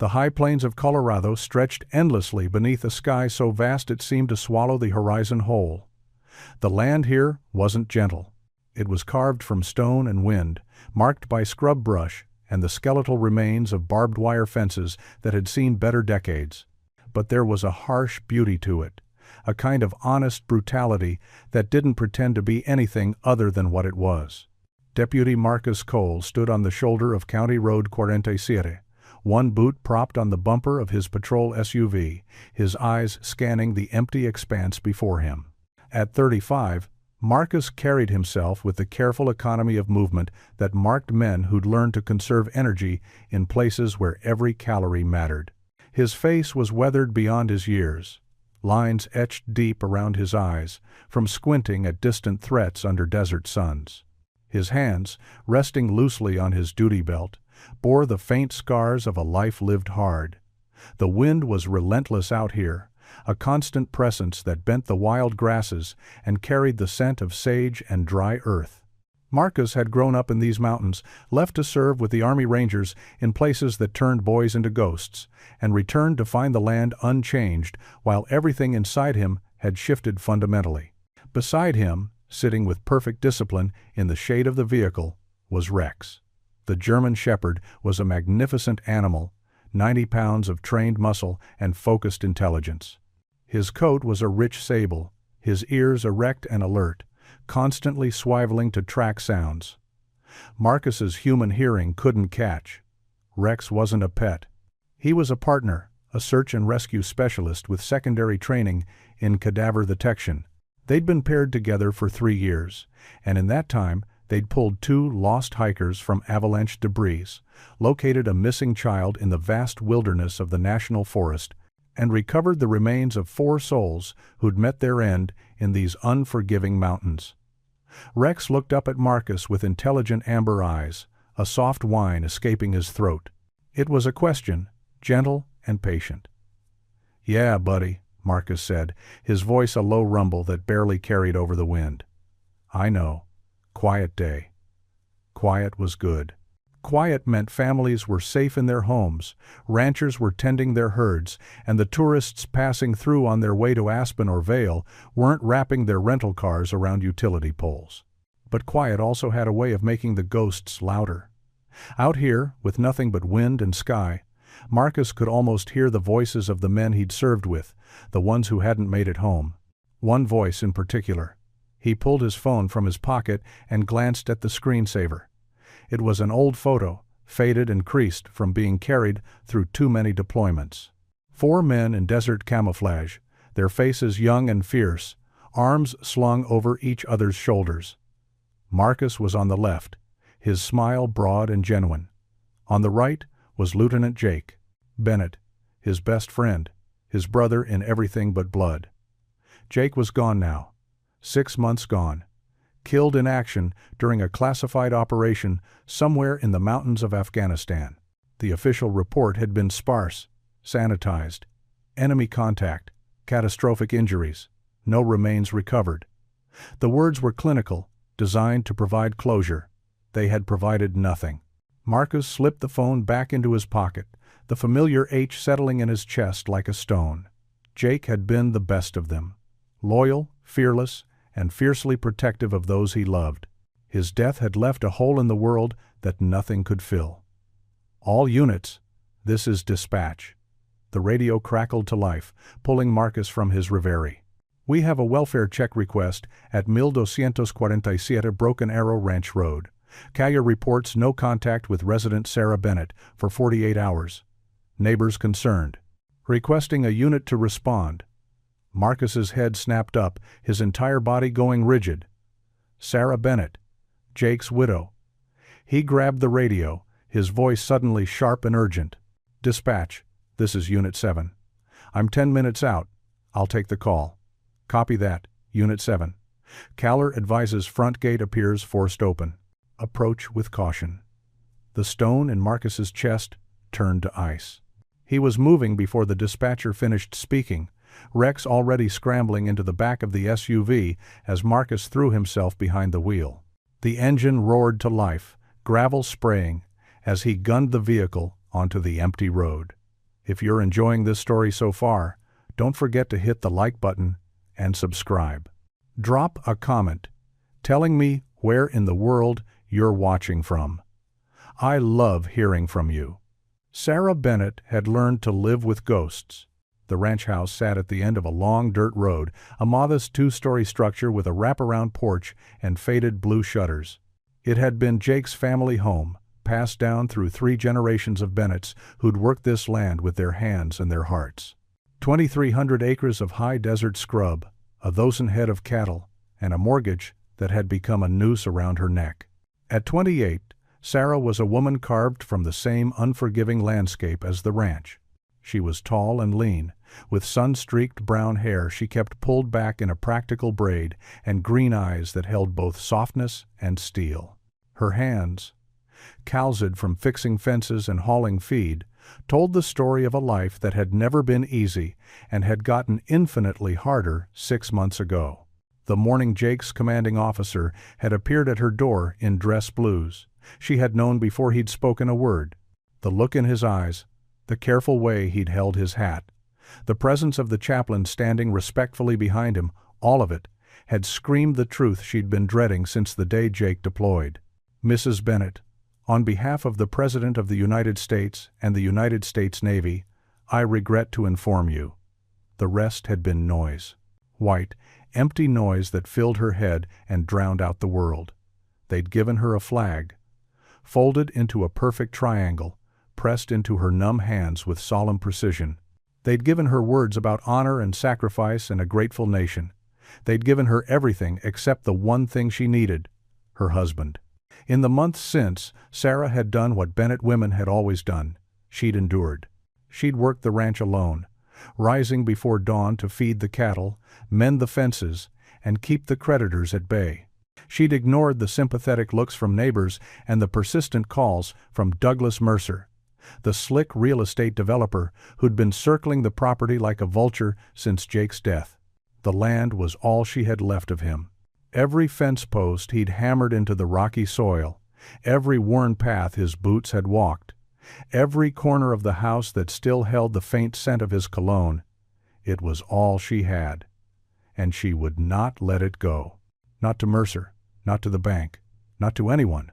The high plains of Colorado stretched endlessly beneath a sky so vast it seemed to swallow the horizon whole. The land here wasn't gentle. It was carved from stone and wind, marked by scrub brush and the skeletal remains of barbed wire fences that had seen better decades. But there was a harsh beauty to it, a kind of honest brutality that didn't pretend to be anything other than what it was. Deputy Marcus Cole stood on the shoulder of County Road 47, one boot propped on the bumper of his patrol SUV, his eyes scanning the empty expanse before him. At 35, Marcus carried himself with the careful economy of movement that marked men who'd learned to conserve energy in places where every calorie mattered. His face was weathered beyond his years, lines etched deep around his eyes from squinting at distant threats under desert suns. His hands, resting loosely on his duty belt, bore the faint scars of a life lived hard. The wind was relentless out here, a constant presence that bent the wild grasses and carried the scent of sage and dry earth. Marcus had grown up in these mountains, left to serve with the Army Rangers in places that turned boys into ghosts, and returned to find the land unchanged while everything inside him had shifted fundamentally. Beside him, sitting with perfect discipline in the shade of the vehicle, was Rex. The German Shepherd was a magnificent animal, 90 pounds of trained muscle and focused intelligence. His coat was a rich sable, his ears erect and alert, constantly swiveling to track sounds. Marcus's human hearing couldn't catch. Rex wasn't a pet. He was a partner, a search and rescue specialist with secondary training in cadaver detection. They'd been paired together for 3 years, and in that time they'd pulled 2 lost hikers from avalanche debris, located a missing child in the vast wilderness of the national forest, and recovered the remains of 4 souls who'd met their end in these unforgiving mountains. Rex looked up at Marcus with intelligent amber eyes, a soft whine escaping his throat. It was a question, gentle and patient. "Yeah, buddy," Marcus said, his voice a low rumble that barely carried over the wind. "I know. Quiet day." Quiet was good. Quiet meant families were safe in their homes, ranchers were tending their herds, and the tourists passing through on their way to Aspen or Vail weren't wrapping their rental cars around utility poles. But quiet also had a way of making the ghosts louder. Out here, with nothing but wind and sky, Marcus could almost hear the voices of the men he'd served with, the ones who hadn't made it home. One voice in particular. He pulled his phone from his pocket and glanced at the screensaver. It was an old photo, faded and creased from being carried through too many deployments. 4 men in desert camouflage, their faces young and fierce, arms slung over each other's shoulders. Marcus was on the left, his smile broad and genuine. On the right was Lieutenant Jake Bennett, his best friend, his brother in everything but blood. Jake was gone now. 6 months gone. Killed in action during a classified operation somewhere in the mountains of Afghanistan. The official report had been sparse, sanitized. Enemy contact, catastrophic injuries, no remains recovered. The words were clinical, designed to provide closure. They had provided nothing. Marcus slipped the phone back into his pocket, the familiar H settling in his chest like a stone. Jake had been the best of them. Loyal, fearless, and fiercely protective of those he loved. His death had left a hole in the world that nothing could fill. "All units, this is dispatch." The radio crackled to life, pulling Marcus from his reverie. "We have a welfare check request at 1247 Broken Arrow Ranch Road. Caller reports no contact with resident Sarah Bennett for 48 hours. Neighbors concerned. Requesting a unit to respond." Marcus's head snapped up, his entire body going rigid. Sarah Bennett, Jake's widow. He grabbed the radio, his voice suddenly sharp and urgent. "Dispatch, this is Unit 7. I'm 10 minutes out. I'll take the call." "Copy that, Unit 7. Caller advises front gate appears forced open. Approach with caution." The stone in Marcus's chest turned to ice. He was moving before the dispatcher finished speaking, Rex already scrambling into the back of the SUV as Marcus threw himself behind the wheel. The engine roared to life, gravel spraying, as he gunned the vehicle onto the empty road. If you're enjoying this story so far, don't forget to hit the like button and subscribe. Drop a comment telling me where in the world you're watching from. I love hearing from you. Sarah Bennett had learned to live with ghosts. The ranch house sat at the end of a long dirt road, a modest two-story structure with a wraparound porch and faded blue shutters. It had been Jake's family home, passed down through 3 generations of Bennetts who'd worked this land with their hands and their hearts. 2,300 acres of high desert scrub, a dozen head of cattle, and a mortgage that had become a noose around her neck. At 28, Sarah was a woman carved from the same unforgiving landscape as the ranch. She was tall and lean, with sun-streaked brown hair she kept pulled back in a practical braid and green eyes that held both softness and steel. Her hands, calloused from fixing fences and hauling feed, told the story of a life that had never been easy and had gotten infinitely harder 6 months ago. The morning Jake's commanding officer had appeared at her door in dress blues. She had known before he'd spoken a word. The look in his eyes, the careful way he'd held his hat, the presence of the chaplain standing respectfully behind him, all of it had screamed the truth she'd been dreading since the day Jake deployed. Mrs. Bennett, on behalf of the President of the United States and the United States Navy, I regret to inform you. The rest had been noise. White, empty noise that filled her head and drowned out the world. They'd given her a flag, folded into a perfect triangle, pressed into her numb hands with solemn precision. They'd given her words about honor and sacrifice and a grateful nation. They'd given her everything except the one thing she needed, her husband. In the months since, Sarah had done what Bennett women had always done. She'd endured. She'd worked the ranch alone, rising before dawn to feed the cattle, mend the fences, and keep the creditors at bay. She'd ignored the sympathetic looks from neighbors and the persistent calls from Douglas Mercer, the slick real estate developer who'd been circling the property like a vulture since Jake's death. The land was all she had left of him. Every fence post he'd hammered into the rocky soil, every worn path his boots had walked, every corner of the house that still held the faint scent of his cologne, it was all she had. And she would not let it go. Not to Mercer, not to the bank, not to anyone,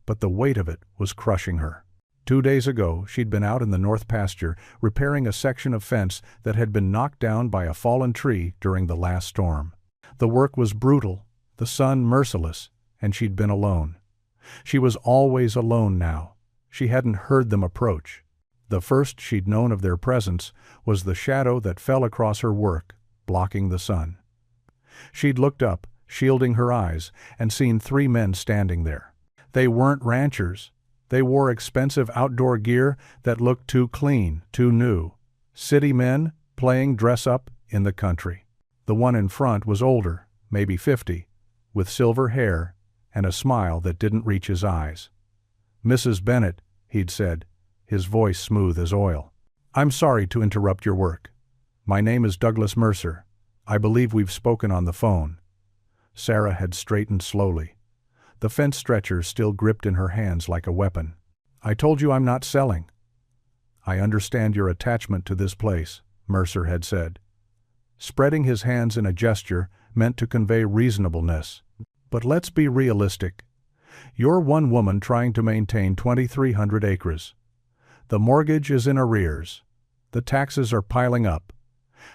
but the weight of it was crushing her. 2 days ago, she'd been out in the north pasture repairing a section of fence that had been knocked down by a fallen tree during the last storm. The work was brutal, the sun merciless, and she'd been alone. She was always alone now. She hadn't heard them approach. The first she'd known of their presence was the shadow that fell across her work, blocking the sun. She'd looked up, shielding her eyes, and seen 3 men standing there. They weren't ranchers. They wore expensive outdoor gear that looked too clean, too new. City men playing dress-up in the country. The one in front was older, maybe 50, with silver hair and a smile that didn't reach his eyes. "Mrs. Bennett," he'd said, his voice smooth as oil. "I'm sorry to interrupt your work. My name is Douglas Mercer. I believe we've spoken on the phone." Sarah had straightened slowly, the fence stretcher still gripped in her hands like a weapon. "I told you I'm not selling." "I understand your attachment to this place," Mercer had said, spreading his hands in a gesture meant to convey reasonableness. "But let's be realistic. You're one woman trying to maintain 2,300 acres. The mortgage is in arrears. The taxes are piling up.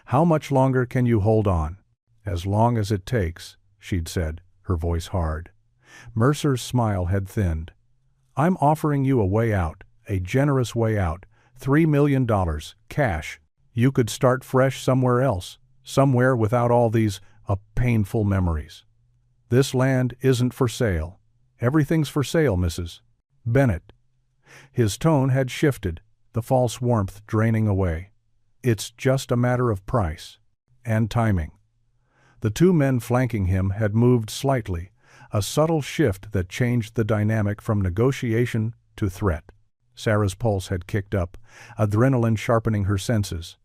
How much longer can you hold on?" "As long as it takes," she'd said, her voice hard. Mercer's smile had thinned. "I'm offering you a way out, a generous way out, $3 million, cash. You could start fresh somewhere else, somewhere without all these, painful memories. This land isn't for sale. Everything's for sale, Mrs. Bennett." His tone had shifted, the false warmth draining away. "It's just a matter of price. And timing." The 2 men flanking him had moved slightly, a subtle shift that changed the dynamic from negotiation to threat. Sarah's pulse had kicked up, adrenaline sharpening her senses.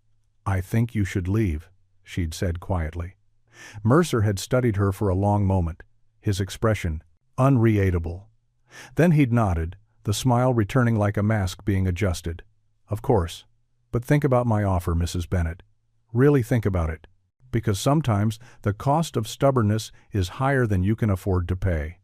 "I think you should leave," she'd said quietly. Mercer had studied her for a long moment, his expression unreadable. Then he'd nodded, the smile returning like a mask being adjusted. "Of course. But think about my offer, Mrs. Bennett. Really think about it. Because sometimes the cost of stubbornness is higher than you can afford to pay."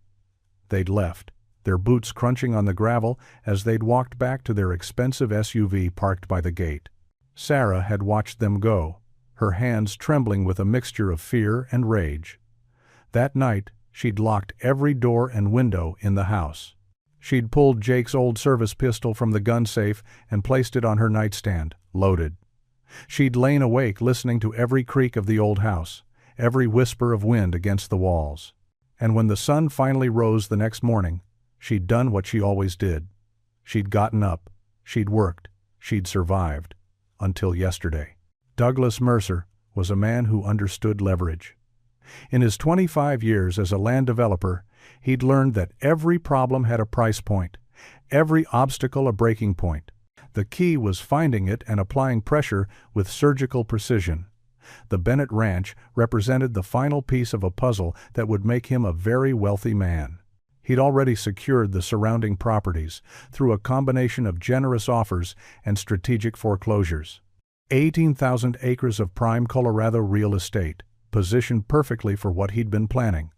They'd left, their boots crunching on the gravel as they'd walked back to their expensive SUV parked by the gate. Sarah had watched them go, her hands trembling with a mixture of fear and rage. That night, she'd locked every door and window in the house. She'd pulled Jake's old service pistol from the gun safe and placed it on her nightstand, loaded. She'd lain awake listening to every creak of the old house, every whisper of wind against the walls. And when the sun finally rose the next morning, she'd done what she always did. She'd gotten up, she'd worked, she'd survived. Until yesterday. Douglas Mercer was a man who understood leverage. In his 25 years as a land developer, he'd learned that every problem had a price point, every obstacle a breaking point. The key was finding it and applying pressure with surgical precision. The Bennett Ranch represented the final piece of a puzzle that would make him a very wealthy man. He'd already secured the surrounding properties through a combination of generous offers and strategic foreclosures. 18,000 acres of prime Colorado real estate, positioned perfectly for what he'd been planning.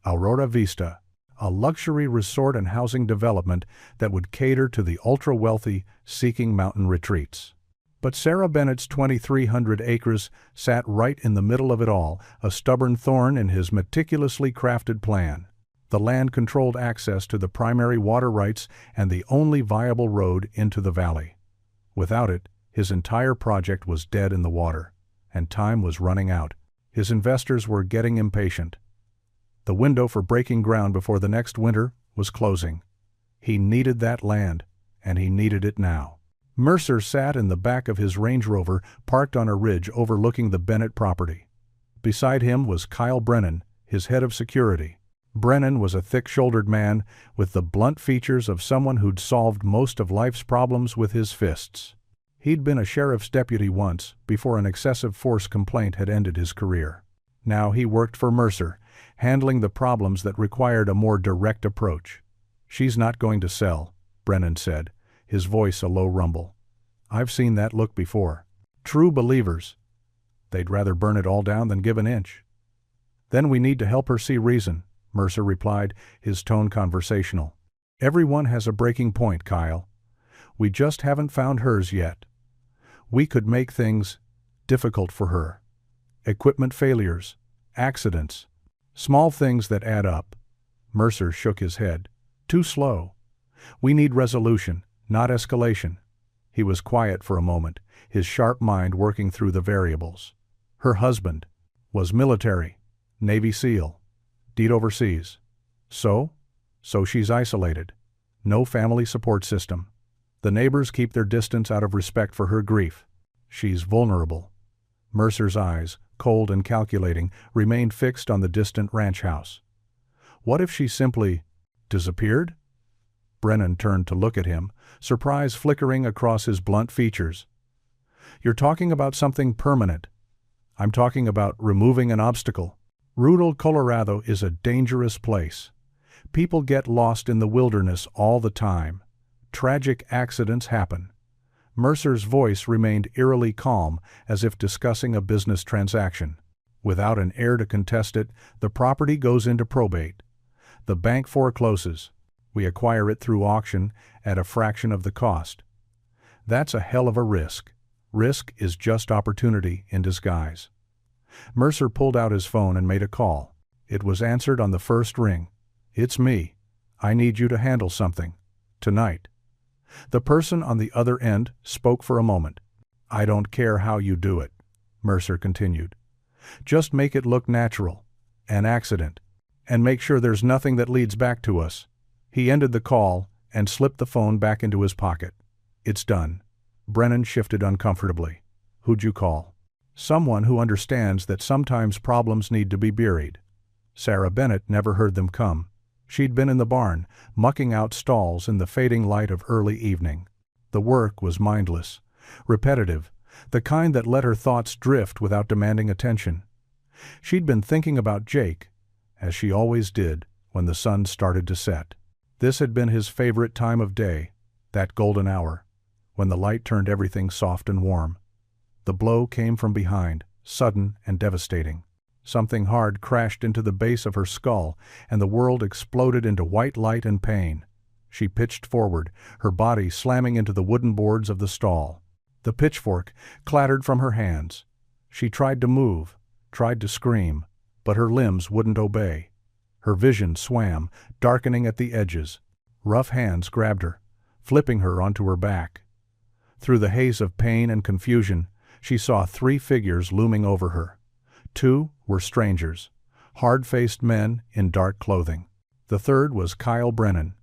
Aurora Vista, a luxury resort and housing development that would cater to the ultra-wealthy seeking mountain retreats. But Sarah Bennett's 2,300 acres sat right in the middle of it all, a stubborn thorn in his meticulously crafted plan. The land controlled access to the primary water rights and the only viable road into the valley. Without it, his entire project was dead in the water, and time was running out. His investors were getting impatient. The window for breaking ground before the next winter was closing. He needed that land, and he needed it now. Mercer sat in the back of his Range Rover, parked on a ridge overlooking the Bennett property. Beside him was Kyle Brennan, his head of security. Brennan was a thick-shouldered man with the blunt features of someone who'd solved most of life's problems with his fists. He'd been a sheriff's deputy once, before an excessive force complaint had ended his career. Now he worked for Mercer, handling the problems that required a more direct approach. "She's not going to sell," Brennan said, his voice a low rumble. "I've seen that look before. True believers. They'd rather burn it all down than give an inch." "Then we need to help her see reason," Mercer replied, his tone conversational. "Everyone has a breaking point, Kyle. We just haven't found hers yet. We could make things difficult for her. Equipment failures, accidents, small things that add up." Mercer shook his head. "Too slow. We need resolution, not escalation." He was quiet for a moment, his sharp mind working through the variables. Her husband was military, Navy SEAL, deed overseas. So she's isolated. No family support system. The neighbors keep their distance out of respect for her grief. She's vulnerable. Mercer's eyes, cold and calculating, remained fixed on the distant ranch house. What if she simply disappeared? Brennan turned to look at him, surprise flickering across his blunt features. "You're talking about something permanent. I'm talking about removing an obstacle. Rural Colorado is a dangerous place. People get lost in the wilderness all the time. Tragic accidents happen." Mercer's voice remained eerily calm, as if discussing a business transaction. "Without an heir to contest it, the property goes into probate. The bank forecloses. We acquire it through auction at a fraction of the cost. That's a hell of a risk. Risk is just opportunity in disguise." Mercer pulled out his phone and made a call. It was answered on the first ring. "It's me. I need you to handle something. Tonight." The person on the other end spoke for a moment. "I don't care how you do it," Mercer continued. "Just make it look natural. An accident. And make sure there's nothing that leads back to us." He ended the call and slipped the phone back into his pocket. "It's done." Brennan shifted uncomfortably. "Who'd you call?" "Someone who understands that sometimes problems need to be buried." Sarah Bennett never heard them come. She'd been in the barn, mucking out stalls in the fading light of early evening. The work was mindless, repetitive, the kind that let her thoughts drift without demanding attention. She'd been thinking about Jake, as she always did when the sun started to set. This had been his favorite time of day, that golden hour. when the light turned everything soft and warm. The blow came from behind, sudden and devastating. Something hard crashed into the base of her skull, and the world exploded into white light and pain. She pitched forward, her body slamming into the wooden boards of the stall. The pitchfork clattered from her hands. She tried to move, tried to scream, but her limbs wouldn't obey. Her vision swam, darkening at the edges. Rough hands grabbed her, flipping her onto her back. Through the haze of pain and confusion, she saw 3 figures looming over her. 2 were strangers, hard-faced men in dark clothing. The third was Kyle Brennan.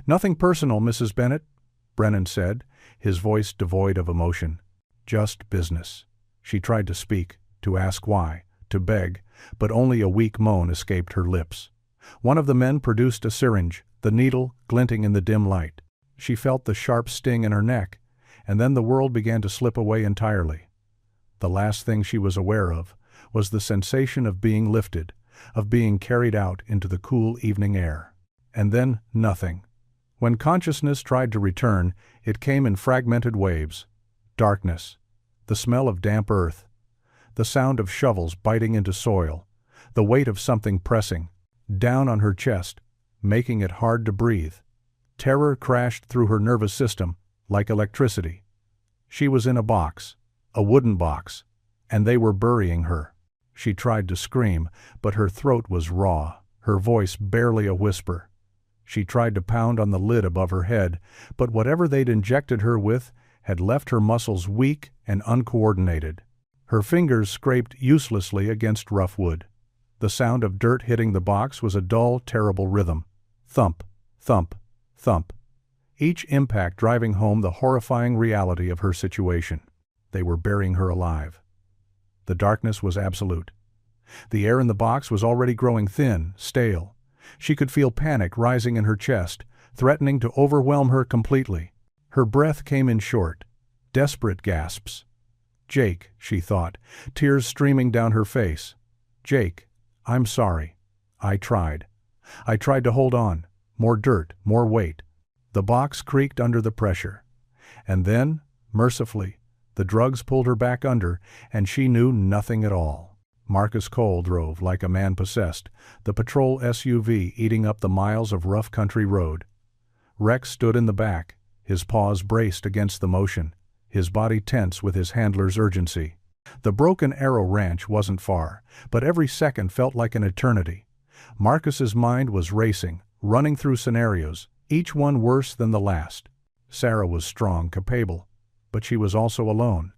"Nothing personal, Mrs. Bennett," Brennan said, his voice devoid of emotion. "Just business." She tried to speak, to ask why, to beg, but only a weak moan escaped her lips. One of the men produced a syringe, the needle glinting in the dim light. She felt the sharp sting in her neck, and then the world began to slip away entirely. The last thing she was aware of was the sensation of being lifted, of being carried out into the cool evening air. And then nothing. When consciousness tried to return, it came in fragmented waves. Darkness, the smell of damp earth, the sound of shovels biting into soil, the weight of something pressing down on her chest, making it hard to breathe. Terror crashed through her nervous system like electricity. She was in a box, a wooden box, and they were burying her. She tried to scream, but her throat was raw, her voice barely a whisper. She tried to pound on the lid above her head, but whatever they'd injected her with had left her muscles weak and uncoordinated. Her fingers scraped uselessly against rough wood. The sound of dirt hitting the box was a dull, terrible rhythm. Thump, thump, thump. Each impact driving home the horrifying reality of her situation. They were burying her alive. The darkness was absolute. The air in the box was already growing thin, stale. She could feel panic rising in her chest, threatening to overwhelm her completely. Her breath came in short, desperate gasps. "Jake," she thought, tears streaming down her face. "Jake, I'm sorry. I tried. I tried to hold on. More dirt, more weight." The box creaked under the pressure. And then, mercifully, the drugs pulled her back under, and she knew nothing at all. Marcus Cole drove like a man possessed, the patrol SUV eating up the miles of rough country road. Rex stood in the back, his paws braced against the motion, his body tense with his handler's urgency. The Broken Arrow Ranch wasn't far, but every second felt like an eternity. Marcus's mind was racing, running through scenarios, each one worse than the last. Sarah was strong, capable, but she was also alone.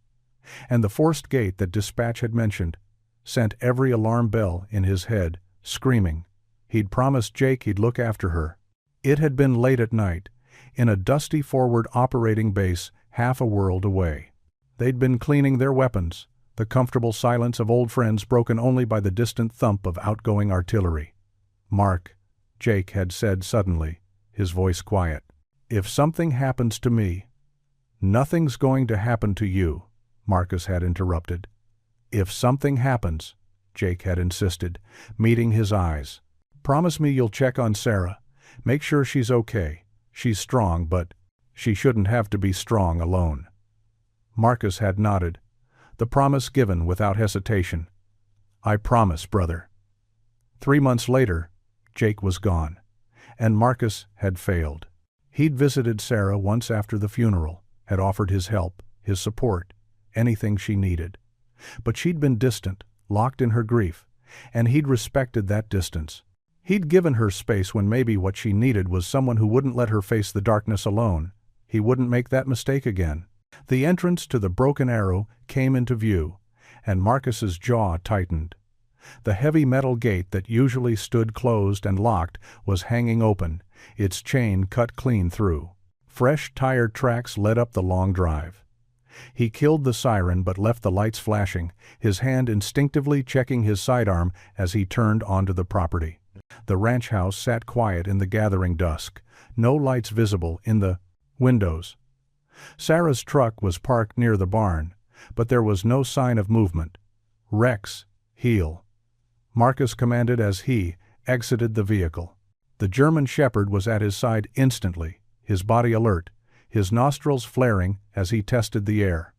And the forced gate that dispatch had mentioned sent every alarm bell in his head, screaming. He'd promised Jake he'd look after her. It had been late at night, in a dusty forward operating base half a world away. They'd been cleaning their weapons, the comfortable silence of old friends broken only by the distant thump of outgoing artillery. "Mark," Jake had said suddenly, his voice quiet. "If something happens to me—" "Nothing's going to happen to you," Marcus had interrupted. "If something happens," Jake had insisted, meeting his eyes. "Promise me you'll check on Sarah. Make sure she's okay. She's strong, but she shouldn't have to be strong alone." Marcus had nodded, the promise given without hesitation. "I promise, brother." 3 months later, Jake was gone, and Marcus had failed. He'd visited Sarah once after the funeral, had offered his help, his support, anything she needed. But she'd been distant, locked in her grief, and he'd respected that distance. He'd given her space when maybe what she needed was someone who wouldn't let her face the darkness alone. He wouldn't make that mistake again. The entrance to the Broken Arrow came into view, and Marcus's jaw tightened. The heavy metal gate that usually stood closed and locked was hanging open, its chain cut clean through. Fresh tire tracks led up the long drive. He killed the siren but left the lights flashing, his hand instinctively checking his sidearm as he turned onto the property. The ranch house sat quiet in the gathering dusk, no lights visible in the windows. Sarah's truck was parked near the barn, but there was no sign of movement. "Rex, heel," Marcus commanded as he exited the vehicle. The German shepherd was at his side instantly, his body alert, his nostrils flaring as he tested the air.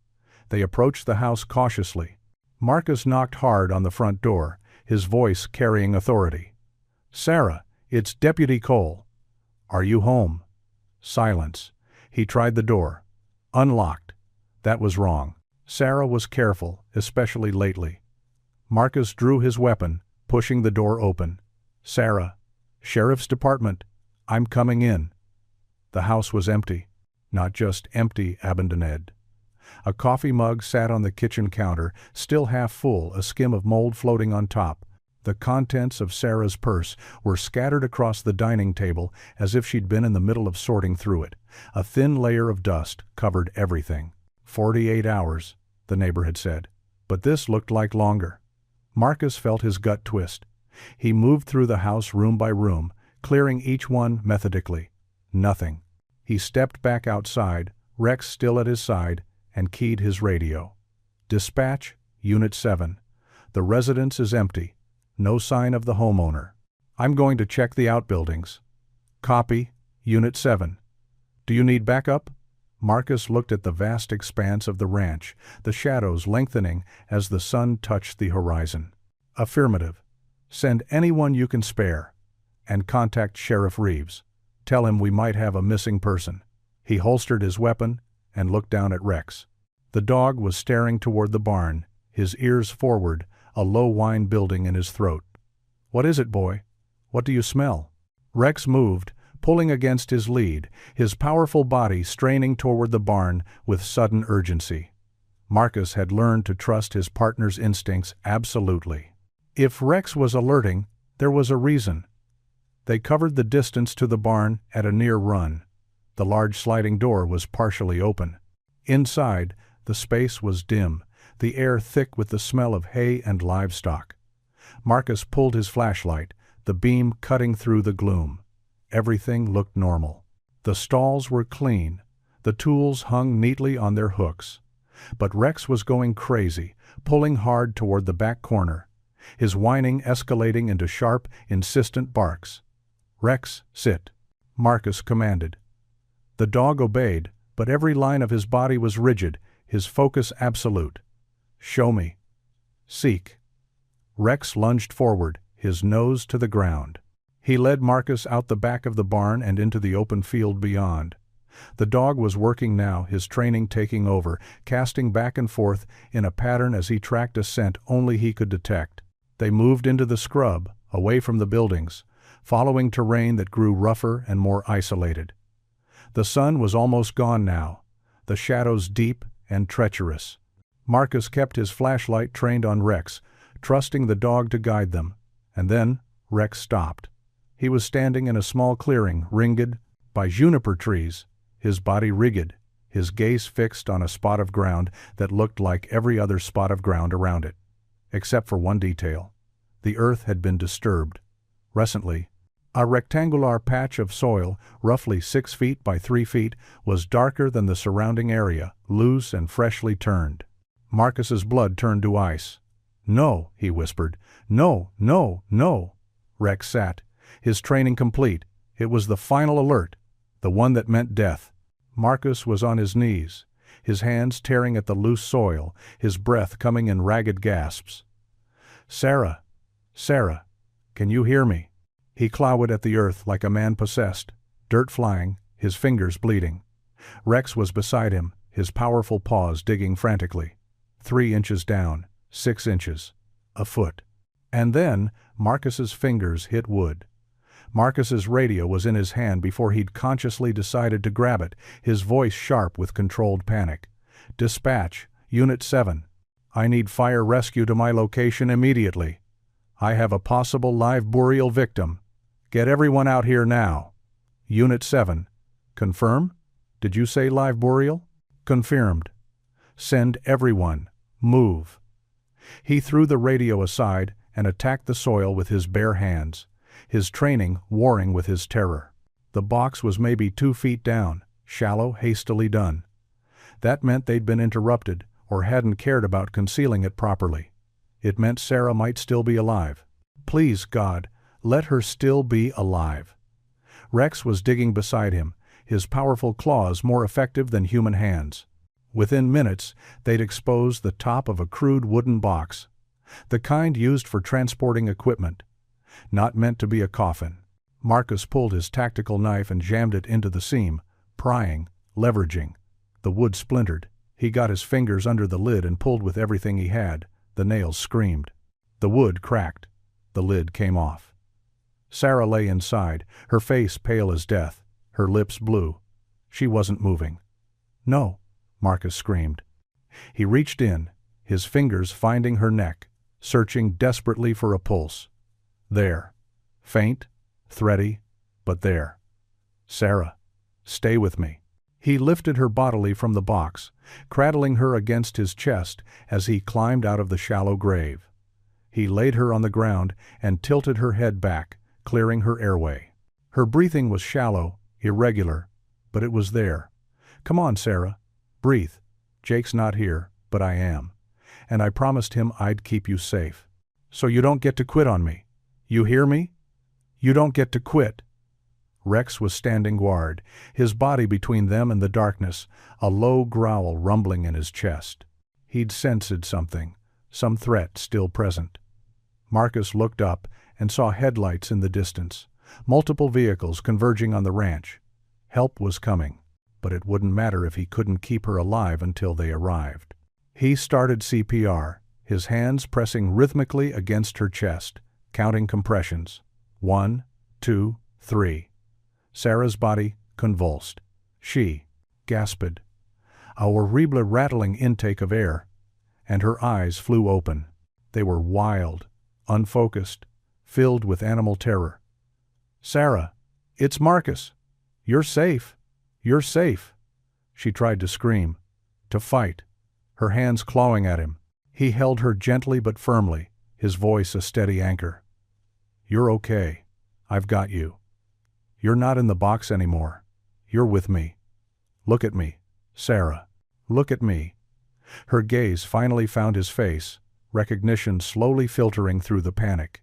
They approached the house cautiously. Marcus knocked hard on the front door, his voice carrying authority. "Sarah, it's Deputy Cole. Are you home?" Silence. He tried the door. Unlocked. That was wrong. Sarah was careful, especially lately. Marcus drew his weapon, pushing the door open. "Sarah, Sheriff's Department, I'm coming in." The house was empty. Not just empty, abandoned. A coffee mug sat on the kitchen counter, still half full, a skim of mold floating on top. The contents of Sarah's purse were scattered across the dining table as if she'd been in the middle of sorting through it. A thin layer of dust covered everything. 48 hours, the neighbor had said. But this looked like longer. Marcus felt his gut twist. He moved through the house room by room, clearing each one methodically. Nothing. He stepped back outside, Rex still at his side, and keyed his radio. "Dispatch, Unit 7. The residence is empty. No sign of the homeowner. I'm going to check the outbuildings." "Copy, Unit 7. Do you need backup?" Marcus looked at the vast expanse of the ranch, the shadows lengthening as the sun touched the horizon. "Affirmative. Send anyone you can spare. And contact Sheriff Reeves. Tell him we might have a missing person." He holstered his weapon and looked down at Rex. The dog was staring toward the barn, his ears forward, a low whine building in his throat. "What is it, boy? What do you smell?" Rex moved, pulling against his lead, his powerful body straining toward the barn with sudden urgency. Marcus had learned to trust his partner's instincts absolutely. If Rex was alerting, there was a reason. They covered the distance to the barn at a near run. The large sliding door was partially open. Inside, the space was dim, the air thick with the smell of hay and livestock. Marcus pulled his flashlight, the beam cutting through the gloom. Everything looked normal. The stalls were clean. The tools hung neatly on their hooks. But Rex was going crazy, pulling hard toward the back corner, his whining escalating into sharp, insistent barks. "Rex, sit," Marcus commanded. The dog obeyed, but every line of his body was rigid, his focus absolute. "Show me." "Seek." Rex lunged forward, his nose to the ground. He led Marcus out the back of the barn and into the open field beyond. The dog was working now, his training taking over, casting back and forth in a pattern as he tracked a scent only he could detect. They moved into the scrub, away from the buildings, following terrain that grew rougher and more isolated. The sun was almost gone now, the shadows deep and treacherous. Marcus kept his flashlight trained on Rex, trusting the dog to guide them, and then Rex stopped. He was standing in a small clearing ringed by juniper trees, his body rigid, his gaze fixed on a spot of ground that looked like every other spot of ground around it. Except for one detail. The earth had been disturbed. Recently, a rectangular patch of soil, roughly 6 feet by 3 feet, was darker than the surrounding area, loose and freshly turned. Marcus's blood turned to ice. "No," he whispered. "No, no, no." Rex sat, his training complete. It was the final alert, the one that meant death. Marcus was on his knees, his hands tearing at the loose soil, his breath coming in ragged gasps. "Sarah, Sarah, can you hear me?" He clawed at the earth like a man possessed, dirt flying, his fingers bleeding. Rex was beside him, his powerful paws digging frantically. 3 inches down, 6 inches, a foot. And then Marcus's fingers hit wood. Marcus's radio was in his hand before he'd consciously decided to grab it, his voice sharp with controlled panic. "Dispatch, Unit 7. I need fire rescue to my location immediately. I have a possible live burial victim. Get everyone out here now." "Unit 7. Confirm? Did you say live burial?" "Confirmed. Send everyone. Move." He threw the radio aside and attacked the soil with his bare hands, his training warring with his terror. The box was maybe 2 feet down, shallow, hastily done. That meant they'd been interrupted or hadn't cared about concealing it properly. It meant Sarah might still be alive. Please, God, let her still be alive. Rex was digging beside him, his powerful claws more effective than human hands. Within minutes, they'd exposed the top of a crude wooden box, the kind used for transporting equipment, not meant to be a coffin. Marcus pulled his tactical knife and jammed it into the seam, prying, leveraging. The wood splintered. He got his fingers under the lid and pulled with everything he had. The nails screamed. The wood cracked. The lid came off. Sarah lay inside, her face pale as death, her lips blue. She wasn't moving. "No," Marcus screamed. He reached in, his fingers finding her neck, searching desperately for a pulse. There. Faint, thready, but there. "Sarah, stay with me." He lifted her bodily from the box, cradling her against his chest as he climbed out of the shallow grave. He laid her on the ground and tilted her head back, clearing her airway. Her breathing was shallow, irregular, but it was there. "Come on, Sarah. Breathe. Jake's not here, but I am. And I promised him I'd keep you safe. So you don't get to quit on me. You hear me? You don't get to quit." Rex was standing guard, his body between them and the darkness, a low growl rumbling in his chest. He'd sensed something, some threat still present. Marcus looked up and saw headlights in the distance, multiple vehicles converging on the ranch. Help was coming, but it wouldn't matter if he couldn't keep her alive until they arrived. He started CPR, his hands pressing rhythmically against her chest, counting compressions. 1, 2, 3. Sarah's body convulsed. She gasped, a horrible rattling intake of air, and her eyes flew open. They were wild, unfocused, filled with animal terror. "Sarah, it's Marcus. You're safe. You're safe." She tried to scream, to fight, her hands clawing at him. He held her gently but firmly, his voice a steady anchor. "You're okay. I've got you. You're not in the box anymore. You're with me. Look at me, Sarah. Look at me." Her gaze finally found his face, recognition slowly filtering through the panic.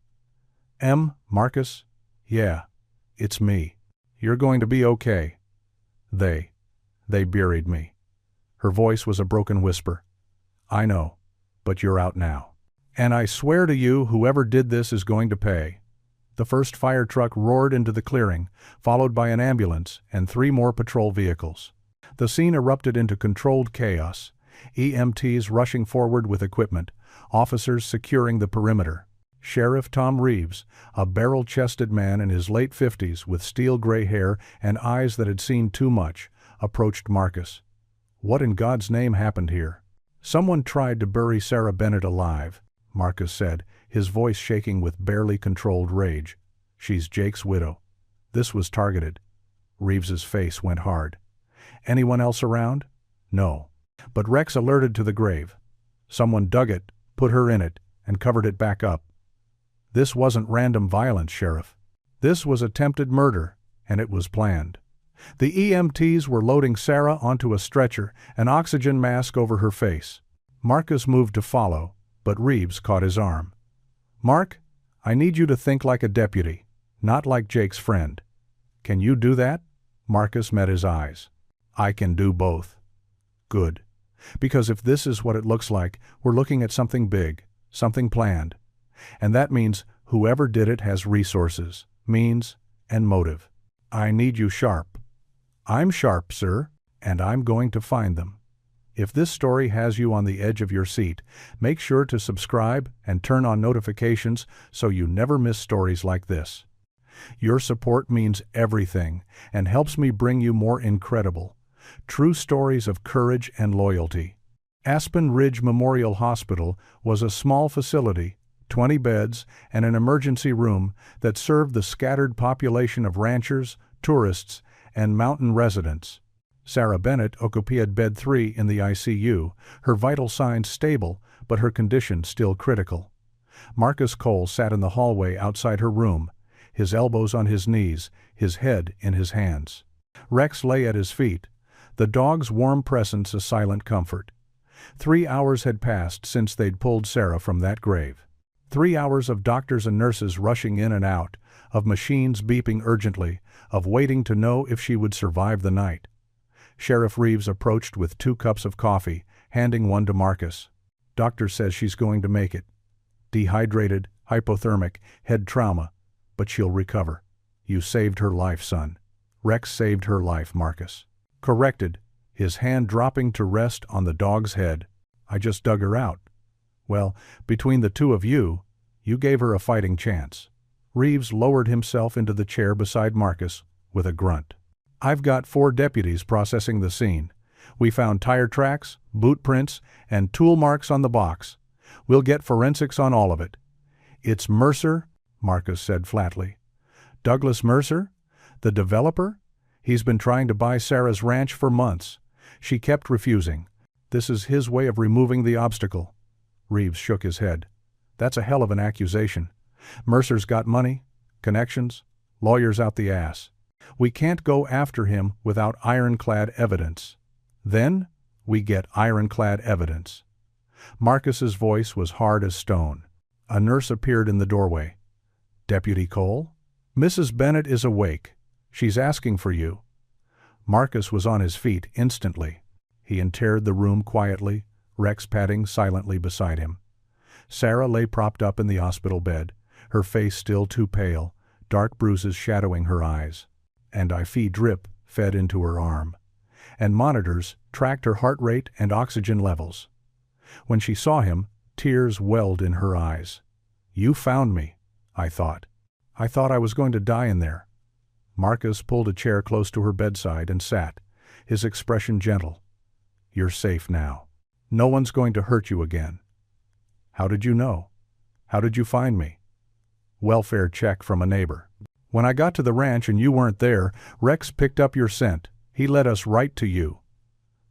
"Marcus? Yeah, it's me. You're going to be okay. They buried me." Her voice was a broken whisper. "I know, but you're out now. And I swear to you, whoever did this is going to pay." The first fire truck roared into the clearing, followed by an ambulance and 3 more patrol vehicles. The scene erupted into controlled chaos, EMTs rushing forward with equipment, officers securing the perimeter. Sheriff Tom Reeves, a barrel-chested man in his late 50s with steel-gray hair and eyes that had seen too much, approached Marcus. "What in God's name happened here?" "Someone tried to bury Sarah Bennett alive," Marcus said, his voice shaking with barely controlled rage. "She's Jake's widow. This was targeted." Reeves's face went hard. "Anyone else around?" "No. But Rex alerted to the grave. Someone dug it, put her in it, and covered it back up. This wasn't random violence, Sheriff. This was attempted murder, and it was planned." The EMTs were loading Sarah onto a stretcher, an oxygen mask over her face. Marcus moved to follow, but Reeves caught his arm. "Mark, I need you to think like a deputy, not like Jake's friend. Can you do that?" Marcus met his eyes. "I can do both." "Good. Because if this is what it looks like, we're looking at something big, something planned. And that means whoever did it has resources, means, and motive. I need you sharp." "I'm sharp, sir, and I'm going to find them." If this story has you on the edge of your seat, make sure to subscribe and turn on notifications so you never miss stories like this. Your support means everything and helps me bring you more incredible, true stories of courage and loyalty. Aspen Ridge Memorial Hospital was a small facility, 20 beds, and an emergency room that served the scattered population of ranchers, tourists, and mountain residents. Sarah Bennett occupied bed 3 in the ICU, her vital signs stable, but her condition still critical. Marcus Cole sat in the hallway outside her room, his elbows on his knees, his head in his hands. Rex lay at his feet, the dog's warm presence a silent comfort. 3 hours had passed since they'd pulled Sarah from that grave. 3 hours of doctors and nurses rushing in and out, of machines beeping urgently, of waiting to know if she would survive the night. Sheriff Reeves approached with 2 cups of coffee, handing one to Marcus. "Doctor says she's going to make it. Dehydrated, hypothermic, head trauma, but she'll recover. You saved her life, son." "Rex saved her life," Marcus corrected, his hand dropping to rest on the dog's head. "I just dug her out." "Well, between the 2 of you, you gave her a fighting chance." Reeves lowered himself into the chair beside Marcus with a grunt. "I've got 4 deputies processing the scene. We found tire tracks, boot prints, and tool marks on the box. We'll get forensics on all of it." "It's Mercer," Marcus said flatly. "Douglas Mercer? The developer? He's been trying to buy Sarah's ranch for months. She kept refusing. This is his way of removing the obstacle." Reeves shook his head. "That's a hell of an accusation. Mercer's got money, connections, lawyers out the ass. We can't go after him without ironclad evidence. Then we get ironclad evidence." Marcus's voice was hard as stone. A nurse appeared in the doorway. "Deputy Cole? Mrs. Bennett is awake. She's asking for you." Marcus was on his feet instantly. He entered the room quietly, Rex padding silently beside him. Sarah lay propped up in the hospital bed, her face still too pale, dark bruises shadowing her eyes. An IV drip fed into her arm, and monitors tracked her heart rate and oxygen levels. When she saw him, tears welled in her eyes. "You found me, I thought. I thought I was going to die in there." Marcus pulled a chair close to her bedside and sat, his expression gentle. "You're safe now. No one's going to hurt you again." "How did you know? How did you find me?" "Welfare check from a neighbor. When I got to the ranch and you weren't there, Rex picked up your scent. He led us right to you."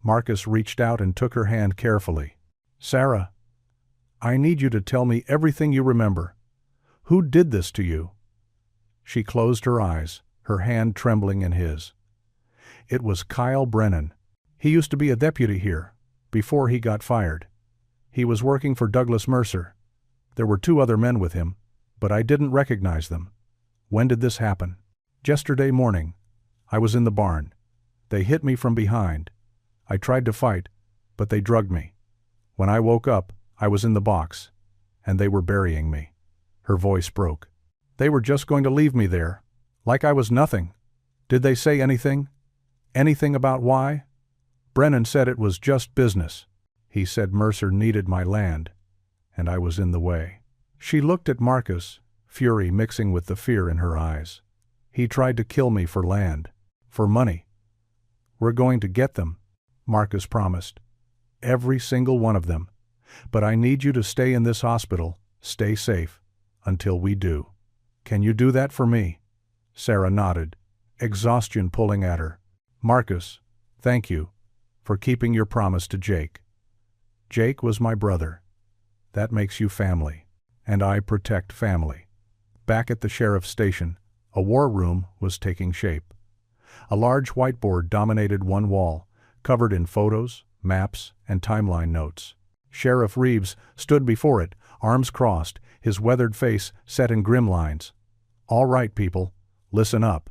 Marcus reached out and took her hand carefully. "Sarah, I need you to tell me everything you remember. Who did this to you?" She closed her eyes, her hand trembling in his. "It was Kyle Brennan. He used to be a deputy here, before he got fired. He was working for Douglas Mercer. There were 2 other men with him, but I didn't recognize them." "When did this happen?" "Yesterday morning. I was in the barn. They hit me from behind. I tried to fight, but they drugged me. When I woke up, I was in the box, and they were burying me." Her voice broke. "They were just going to leave me there, like I was nothing. Did they say anything? Anything about why?" "Brennan said it was just business. He said Mercer needed my land, and I was in the way." She looked at Marcus, fury mixing with the fear in her eyes. "He tried to kill me for land, for money. We're going to get them," Marcus promised. "Every single one of them. But I need you to stay in this hospital, stay safe, until we do. Can you do that for me?" Sarah nodded, exhaustion pulling at her. "Marcus, thank you for keeping your promise to Jake. Jake was my brother. That makes you family, and I protect family." Back at the sheriff's station, a war room was taking shape. A large whiteboard dominated one wall, covered in photos, maps, and timeline notes. Sheriff Reeves stood before it, arms crossed, his weathered face set in grim lines. "All right, people, listen up,"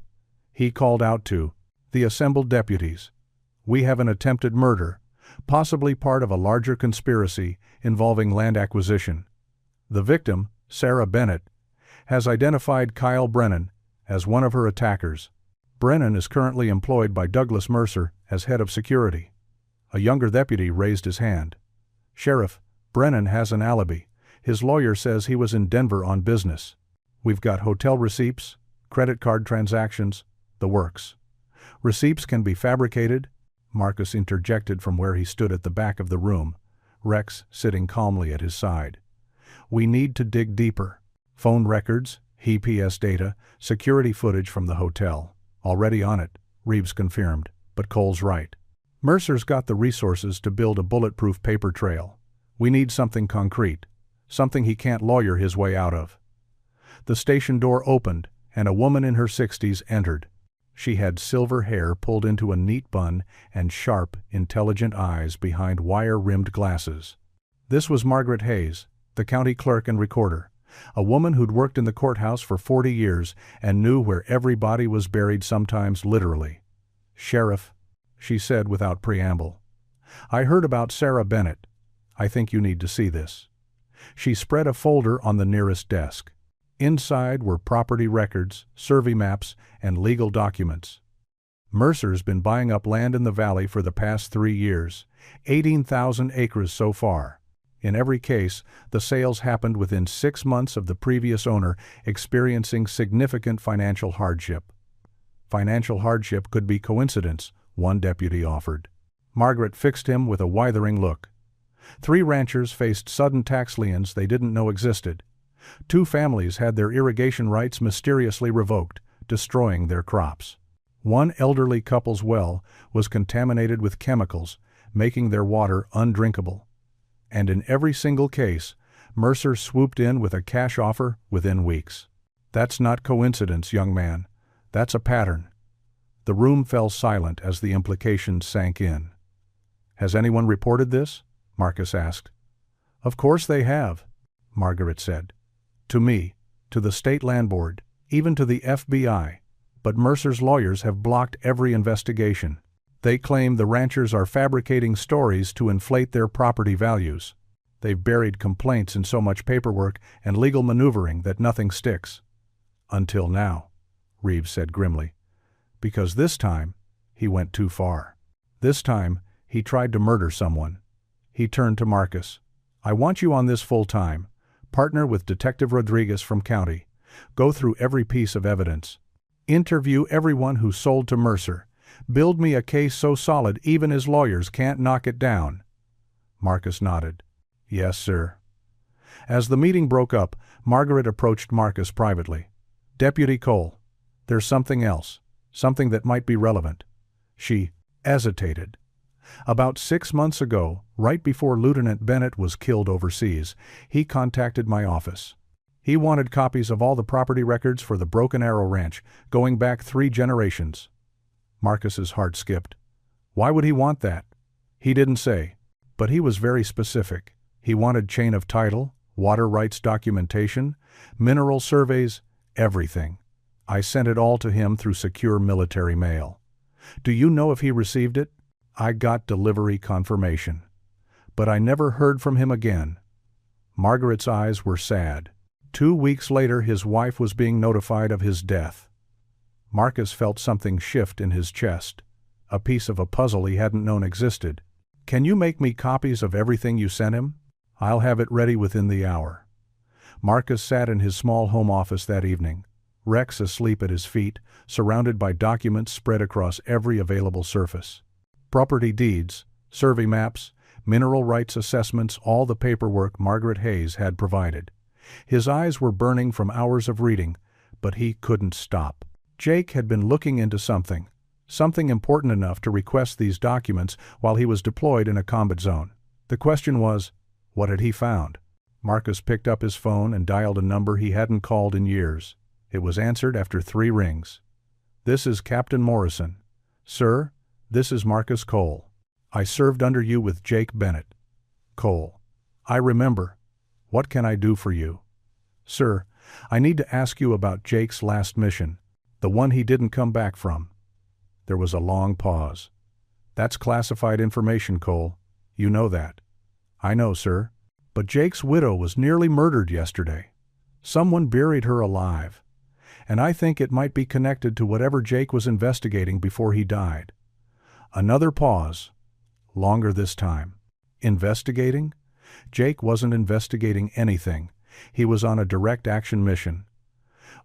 he called out to the assembled deputies. "We have an attempted murder, possibly part of a larger conspiracy involving land acquisition. The victim, Sarah Bennett, has identified Kyle Brennan as one of her attackers. Brennan is currently employed by Douglas Mercer as head of security." A younger deputy raised his hand. "Sheriff, Brennan has an alibi. His lawyer says he was in Denver on business. We've got hotel receipts, credit card transactions, the works. Receipts can be fabricated," Marcus interjected from where he stood at the back of the room, Rex sitting calmly at his side. "We need to dig deeper. Phone records, GPS data, security footage from the hotel. Already on it," Reeves confirmed, "but Cole's right. Mercer's got the resources to build a bulletproof paper trail. We need something concrete, something he can't lawyer his way out of." The station door opened, and a woman in her 60s entered. She had silver hair pulled into a neat bun and sharp, intelligent eyes behind wire-rimmed glasses. This was Margaret Hayes, the county clerk and recorder, A woman who'd worked in the courthouse for 40 years and knew where every body was buried, sometimes literally. "Sheriff," she said without preamble, "I heard about Sarah Bennett. I think you need to see this." She spread a folder on the nearest desk. Inside were property records, survey maps, and legal documents. "Mercer's been buying up land in the valley for the past 3 years, 18,000 acres so far. In every case, the sales happened within 6 months of the previous owner experiencing significant financial hardship." "Financial hardship could be coincidence," one deputy offered. Margaret fixed him with a withering look. 3 ranchers faced sudden tax liens they didn't know existed. 2 families had their irrigation rights mysteriously revoked, destroying their crops. 1 elderly couple's well was contaminated with chemicals, making their water undrinkable. And in every single case, Mercer swooped in with a cash offer within weeks. "That's not coincidence, young man. That's a pattern." The room fell silent as the implications sank in. "Has anyone reported this?" Marcus asked. "Of course they have," Margaret said. "To me, to the state land board, even to the FBI. But Mercer's lawyers have blocked every investigation. They claim the ranchers are fabricating stories to inflate their property values. They've buried complaints in so much paperwork and legal maneuvering that nothing sticks." "Until now," Reeves said grimly. "Because this time, he went too far. This time, he tried to murder someone." He turned to Marcus. "I want you on this full-time. Partner with Detective Rodriguez from county. Go through every piece of evidence. Interview everyone who sold to Mercer. Build me a case so solid even his lawyers can't knock it down." Marcus nodded. "Yes, sir." As the meeting broke up, Margaret approached Marcus privately. "Deputy Cole, there's something else, something that might be relevant." She hesitated. "About 6 months ago, right before Lieutenant Bennett was killed overseas, he contacted my office. He wanted copies of all the property records for the Broken Arrow Ranch, going back 3 generations. Marcus's heart skipped. "Why would he want that?" "He didn't say, but he was very specific. He wanted chain of title, water rights documentation, mineral surveys, everything. I sent it all to him through secure military mail. Do you know if he received it? I got delivery confirmation. But I never heard from him again." Margaret's eyes were sad. 2 weeks later, his wife was being notified of his death. Marcus felt something shift in his chest, a piece of a puzzle he hadn't known existed. "Can you make me copies of everything you sent him? I'll have it ready within the hour." Marcus sat in his small home office that evening, Rex asleep at his feet, surrounded by documents spread across every available surface. Property deeds, survey maps, mineral rights assessments, all the paperwork Margaret Hayes had provided. His eyes were burning from hours of reading, but he couldn't stop. Jake had been looking into something important enough to request these documents while he was deployed in a combat zone. The question was, what had he found? Marcus picked up his phone and dialed a number he hadn't called in years. It was answered after 3 rings. "This is Captain Morrison. Sir, this is Marcus Cole. I served under you with Jake Bennett." Cole: "I remember. What can I do for you?" "Sir, I need to ask you about Jake's last mission, the one he didn't come back from." There was a long pause. "That's classified information, Cole. You know that." "I know, sir. But Jake's widow was nearly murdered yesterday. Someone buried her alive. And I think it might be connected to whatever Jake was investigating before he died." Another pause. Longer this time. "Investigating?" Jake wasn't investigating anything. He was on a direct action mission.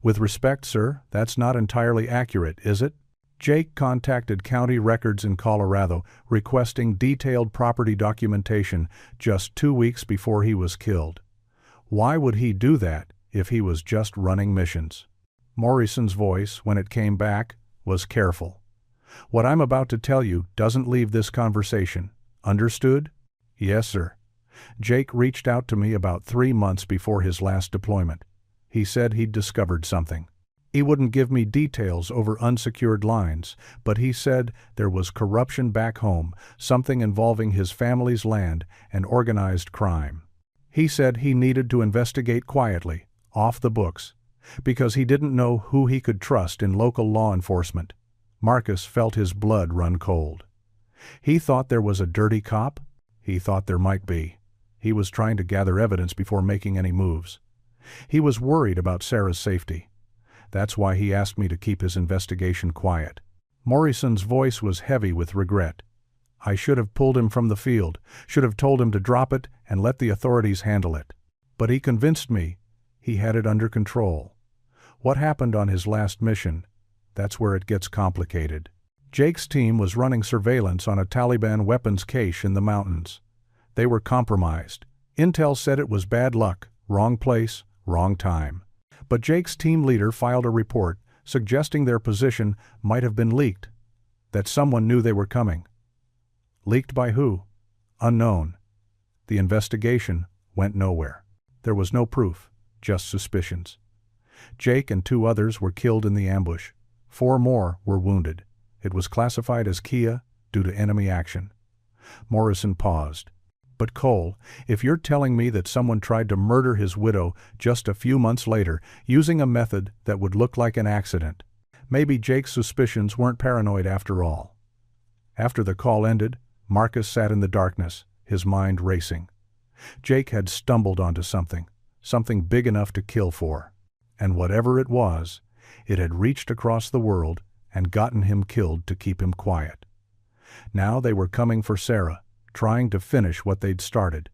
"With respect, sir, that's not entirely accurate, is it? Jake contacted county records in Colorado requesting detailed property documentation just 2 weeks before he was killed. Why would he do that if he was just running missions?" Morrison's voice, when it came back, was careful. "What I'm about to tell you doesn't leave this conversation. Understood?" "Yes, sir. Jake reached out to me about 3 months before his last deployment. He said he'd discovered something. He wouldn't give me details over unsecured lines, but he said there was corruption back home, something involving his family's land and organized crime. He said he needed to investigate quietly, off the books, because he didn't know who he could trust in local law enforcement. Marcus felt his blood run cold. He thought there was a dirty cop. He thought there might be. He was trying to gather evidence before making any moves. He was worried about Sarah's safety. That's why he asked me to keep his investigation quiet. Morrison's voice was heavy with regret. I should have pulled him from the field, should have told him to drop it and let the authorities handle it. But he convinced me he had it under control. What happened on his last mission? That's where it gets complicated. Jake's team was running surveillance on a Taliban weapons cache in the mountains. They were compromised. Intel said it was bad luck, wrong place, wrong time. But Jake's team leader filed a report suggesting their position might have been leaked, that someone knew they were coming. Leaked by who? Unknown. The investigation went nowhere. There was no proof, just suspicions. Jake and 2 others were killed in the ambush. 4 more were wounded. It was classified as Kia due to enemy action. Morrison paused. But Cole, if you're telling me that someone tried to murder his widow just a few months later using a method that would look like an accident, maybe Jake's suspicions weren't paranoid after all. After the call ended, Marcus sat in the darkness, his mind racing. Jake had stumbled onto something big enough to kill for. And whatever it was, it had reached across the world and gotten him killed to keep him quiet. Now they were coming for Sarah, trying to finish what they'd started.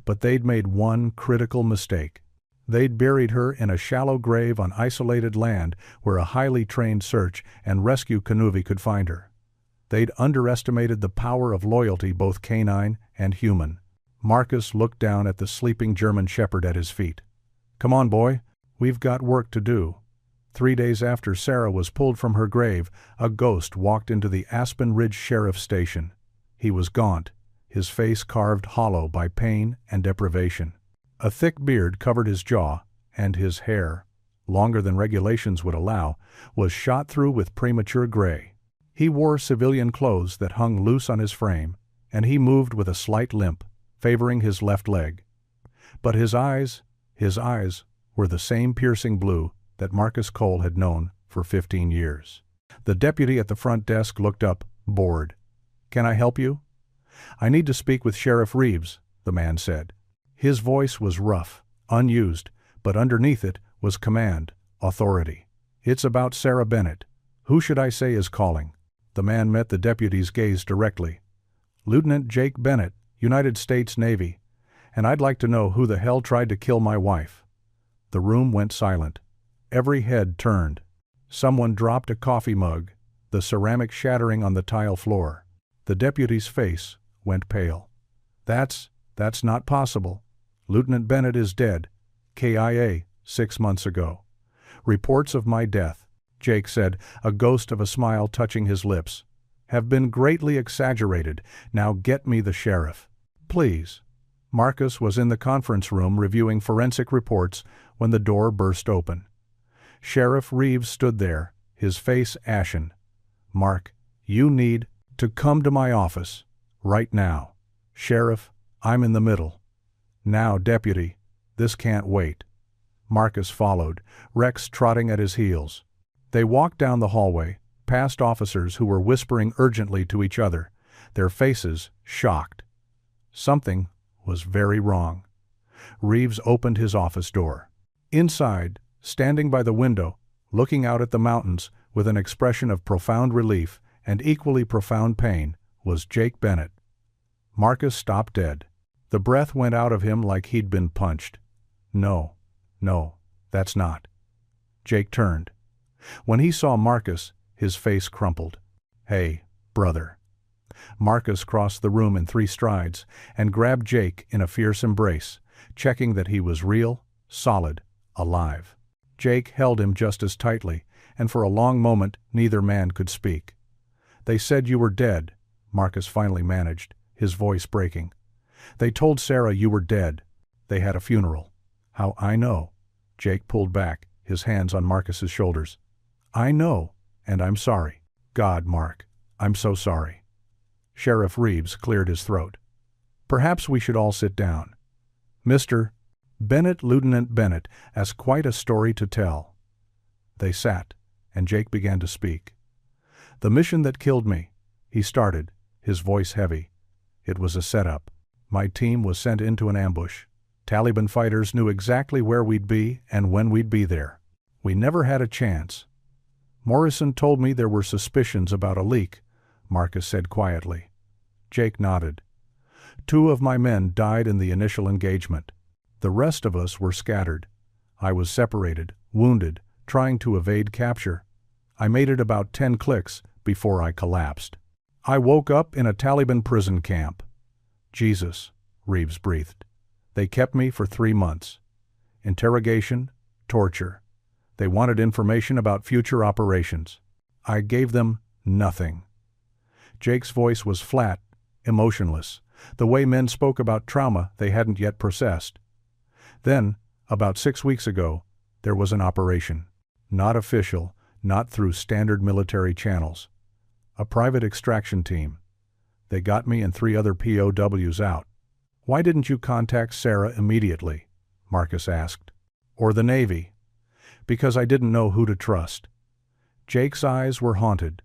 But they'd made one critical mistake. They'd buried her in a shallow grave on isolated land where a highly trained search and rescue canoe could find her. They'd underestimated the power of loyalty, both canine and human. Marcus looked down at the sleeping German shepherd at his feet. Come on, boy. We've got work to do. 3 days after Sarah was pulled from her grave, a ghost walked into the Aspen Ridge Sheriff's Station. He was gaunt, his face carved hollow by pain and deprivation. A thick beard covered his jaw, and his hair, longer than regulations would allow, was shot through with premature gray. He wore civilian clothes that hung loose on his frame, and he moved with a slight limp, favoring his left leg. But his eyes were the same piercing blue that Marcus Cole had known for 15 years. The deputy at the front desk looked up, bored. "Can I help you?" "I need to speak with Sheriff Reeves," the man said. His voice was rough, unused, but underneath it was command, authority. "It's about Sarah Bennett. Who should I say is calling?" The man met the deputy's gaze directly. "Lieutenant Jake Bennett, United States Navy, and I'd like to know who the hell tried to kill my wife." The room went silent. Every head turned. Someone dropped a coffee mug, the ceramic shattering on the tile floor. The deputy's face went pale. That's not possible. Lieutenant Bennett is dead. KIA 6 months ago. Reports of my death," Jake said, a ghost of a smile touching his lips, "have been greatly exaggerated. Now get me the sheriff. Please." Marcus was in the conference room reviewing forensic reports when the door burst open. Sheriff Reeves stood there, his face ashen. "Mark, you need to come to my office. Right now." "Sheriff, I'm in the middle." "Now, deputy, this can't wait." Marcus followed, Rex trotting at his heels. They walked down the hallway, past officers who were whispering urgently to each other, their faces shocked. Something was very wrong. Reeves opened his office door. Inside, standing by the window, looking out at the mountains with an expression of profound relief and equally profound pain, was Jake Bennett. Marcus stopped dead. The breath went out of him like he'd been punched. No, that's not." Jake turned. When he saw Marcus, his face crumpled. "Hey, brother." Marcus crossed the room in 3 strides and grabbed Jake in a fierce embrace, checking that he was real, solid, alive. Jake held him just as tightly, and for a long moment neither man could speak. "They said you were dead," Marcus finally managed, his voice breaking. "They told Sarah you were dead. They had a funeral." "How I know?" Jake pulled back, his hands on Marcus's shoulders. "I know, and I'm sorry. God, Mark, I'm so sorry." Sheriff Reeves cleared his throat. "Perhaps we should all sit down. Mr. Bennett, Lieutenant Bennett, has quite a story to tell." They sat, and Jake began to speak. "The mission that killed me," he started, his voice heavy. "It was a setup. My team was sent into an ambush. Taliban fighters knew exactly where we'd be and when we'd be there. We never had a chance. Morrison told me there were suspicions about a leak," Marcus said quietly. Jake nodded. "2 of my men died in the initial engagement. The rest of us were scattered. I was separated, wounded, trying to evade capture. I made it about 10 clicks before I collapsed. I woke up in a Taliban prison camp." "Jesus," Reeves breathed. "They kept me for 3 months. Interrogation, torture. They wanted information about future operations. I gave them nothing." Jake's voice was flat, emotionless, the way men spoke about trauma they hadn't yet processed. "Then, about 6 weeks ago, there was an operation. Not official, not through standard military channels. A private extraction team. They got me and 3 other POWs out." "Why didn't you contact Sarah immediately?" Marcus asked. "Or the Navy?" "Because I didn't know who to trust." Jake's eyes were haunted.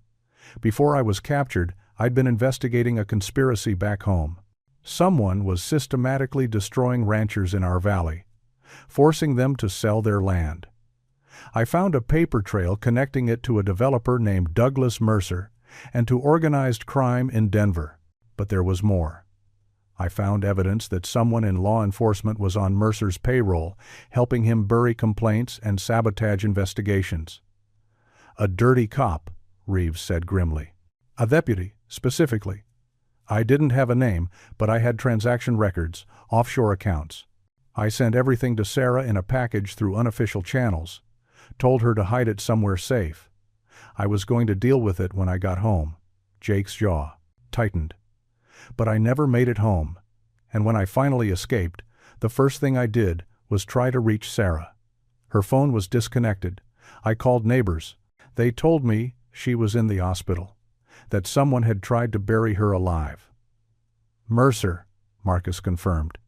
"Before I was captured, I'd been investigating a conspiracy back home. Someone was systematically destroying ranchers in our valley, forcing them to sell their land. I found a paper trail connecting it to a developer named Douglas Mercer and to organized crime in Denver. But there was more. I found evidence that someone in law enforcement was on Mercer's payroll, helping him bury complaints and sabotage investigations." "A dirty cop," Reeves said grimly. "A deputy, specifically. I didn't have a name, but I had transaction records, offshore accounts. I sent everything to Sarah in a package through unofficial channels, told her to hide it somewhere safe. I was going to deal with it when I got home." Jake's jaw tightened. "But I never made it home, and when I finally escaped, the first thing I did was try to reach Sarah. Her phone was disconnected. I called neighbors. They told me she was in the hospital, that someone had tried to bury her alive." "Mercer," Marcus confirmed.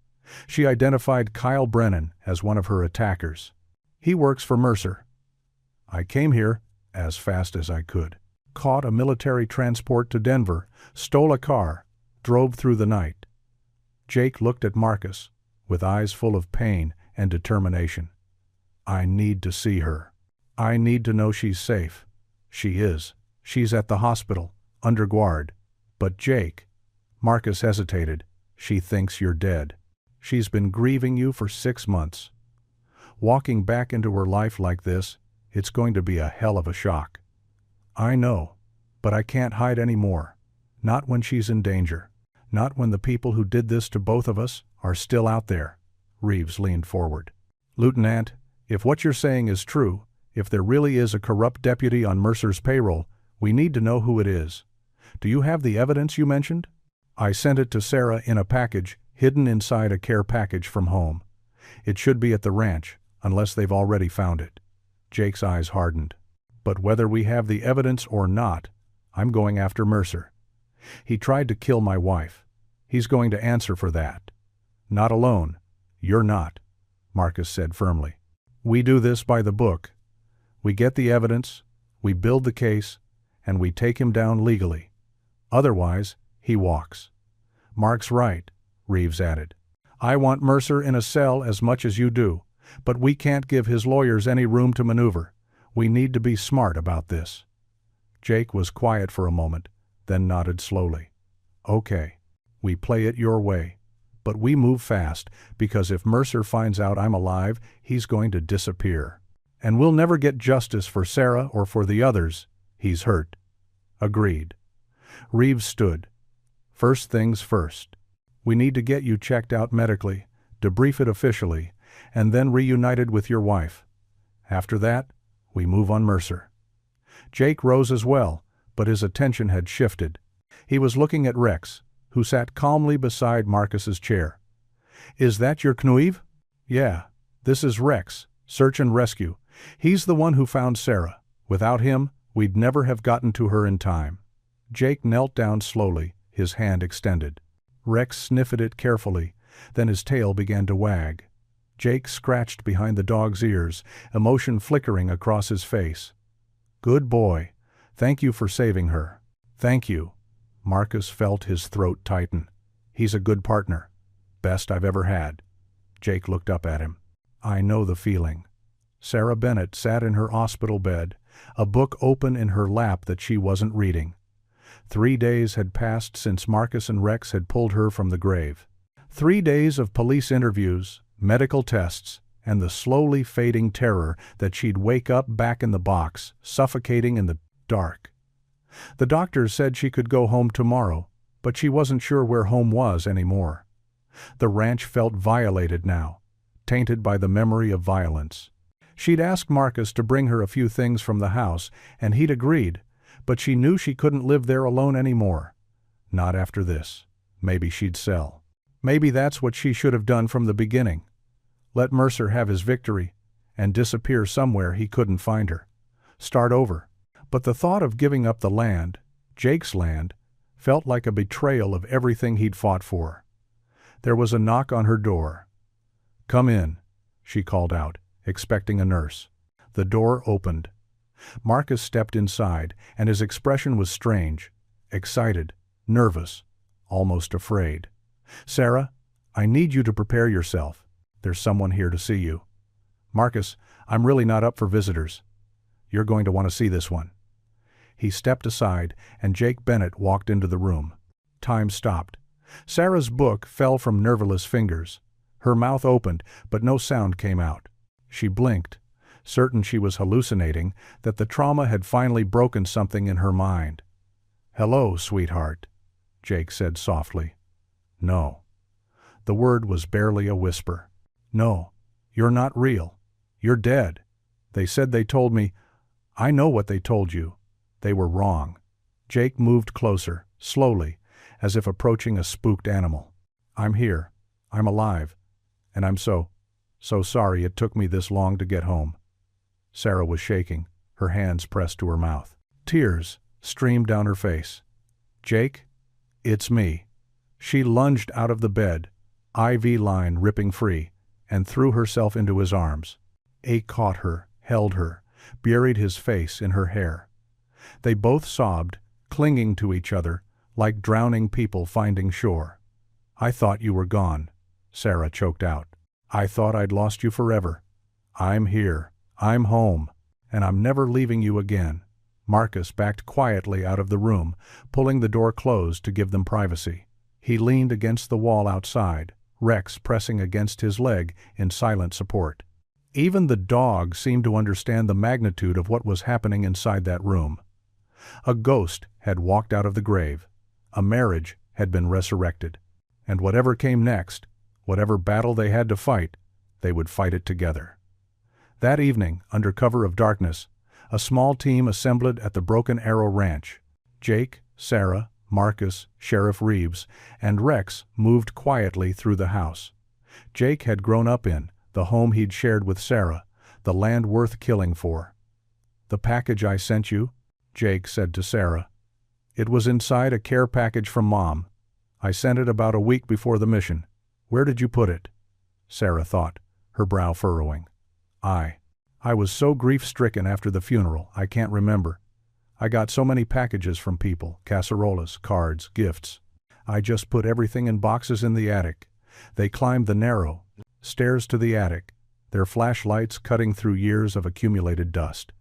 "She identified Kyle Brennan as one of her attackers. He works for Mercer. I came here as fast as I could, caught a military transport to Denver, stole a car, drove through the night." Jake looked at Marcus, with eyes full of pain and determination. "I need to see her. I need to know she's safe." "She is. She's at the hospital, under guard." "But Jake," Marcus hesitated, "she thinks you're dead. She's been grieving you for 6 months. Walking back into her life like this, it's going to be a hell of a shock." "I know, but I can't hide anymore. Not when she's in danger. Not when the people who did this to both of us are still out there." Reeves leaned forward. "Lieutenant, if what you're saying is true, if there really is a corrupt deputy on Mercer's payroll, we need to know who it is. Do you have the evidence you mentioned?" "I sent it to Sarah in a package hidden inside a care package from home. It should be at the ranch, unless they've already found it." Jake's eyes hardened. "But whether we have the evidence or not, I'm going after Mercer. He tried to kill my wife. He's going to answer for that." "Not alone. You're not," Marcus said firmly. "We do this by the book. We get the evidence, we build the case, and we take him down legally. Otherwise, he walks." "Mark's right," Reeves added. "I want Mercer in a cell as much as you do, but we can't give his lawyers any room to maneuver. We need to be smart about this." Jake was quiet for a moment, then nodded slowly. "Okay, we play it your way. But we move fast, because if Mercer finds out I'm alive, he's going to disappear. And we'll never get justice for Sarah or for the others he's hurt." "Agreed." Reeves stood. "First things first. We need to get you checked out medically, debrief it officially, and then reunited with your wife. After that, we move on Mercer." Jake rose as well, but his attention had shifted. He was looking at Rex, who sat calmly beside Marcus's chair. "Is that your Knuiv?" "Yeah. This is Rex, search and rescue. He's the one who found Sarah. Without him, we'd never have gotten to her in time." Jake knelt down slowly, his hand extended. Rex sniffed it carefully, then his tail began to wag. Jake scratched behind the dog's ears, emotion flickering across his face. "Good boy. Thank you for saving her." "Thank you." Marcus felt his throat tighten. "He's a good partner. Best I've ever had." Jake looked up at him. "I know the feeling." Sarah Bennett sat in her hospital bed, a book open in her lap that she wasn't reading. 3 days had passed since Marcus and Rex had pulled her from the grave. 3 days of police interviews, medical tests, and the slowly fading terror that she'd wake up back in the box, suffocating in the dark. The doctors said she could go home tomorrow, but she wasn't sure where home was anymore. The ranch felt violated now, tainted by the memory of violence. She'd asked Marcus to bring her a few things from the house, and he'd agreed, but she knew she couldn't live there alone anymore. Not after this. Maybe she'd sell. Maybe that's what she should have done from the beginning. Let Mercer have his victory, and disappear somewhere he couldn't find her. Start over. But the thought of giving up the land, Jake's land, felt like a betrayal of everything he'd fought for. There was a knock on her door. "Come in," she called out, expecting a nurse. The door opened. Marcus stepped inside, and his expression was strange, excited, nervous, almost afraid. "Sarah, I need you to prepare yourself. There's someone here to see you." "Marcus, I'm really not up for visitors. You're going to want to see this one." He stepped aside, and Jake Bennett walked into the room. Time stopped. Sarah's book fell from nerveless fingers. Her mouth opened, but no sound came out. She blinked, certain she was hallucinating, that the trauma had finally broken something in her mind. "Hello, sweetheart," Jake said softly. "No." The word was barely a whisper. "No, you're not real. You're dead. They said they told me. I know what they told you. They were wrong." Jake moved closer, slowly, as if approaching a spooked animal. "I'm here. I'm alive. And I'm so sorry it took me this long to get home." Sarah was shaking, her hands pressed to her mouth. Tears streamed down her face. "Jake, it's me." She lunged out of the bed, IV line ripping free, and threw herself into his arms. He caught her, held her, buried his face in her hair. They both sobbed, clinging to each other, like drowning people finding shore. "I thought you were gone," Sarah choked out. "I thought I'd lost you forever. I'm here. I'm home. And I'm never leaving you again." Marcus backed quietly out of the room, pulling the door closed to give them privacy. He leaned against the wall outside, Rex pressing against his leg in silent support. Even the dog seemed to understand the magnitude of what was happening inside that room. A ghost had walked out of the grave. A marriage had been resurrected. And whatever came next, whatever battle they had to fight, they would fight it together. That evening, under cover of darkness, a small team assembled at the Broken Arrow Ranch. Jake, Sarah, Marcus, Sheriff Reeves, and Rex moved quietly through the house. Jake had grown up in the home he'd shared with Sarah, the land worth killing for. "The package I sent you," Jake said to Sarah. "It was inside a care package from Mom. I sent it about a week before the mission. Where did you put it?" Sarah thought, her brow furrowing. I was so grief-stricken after the funeral, I can't remember. I got so many packages from people, casseroles, cards, gifts. I just put everything in boxes in the attic. They climbed the narrow stairs to the attic, their flashlights cutting through years of accumulated dust.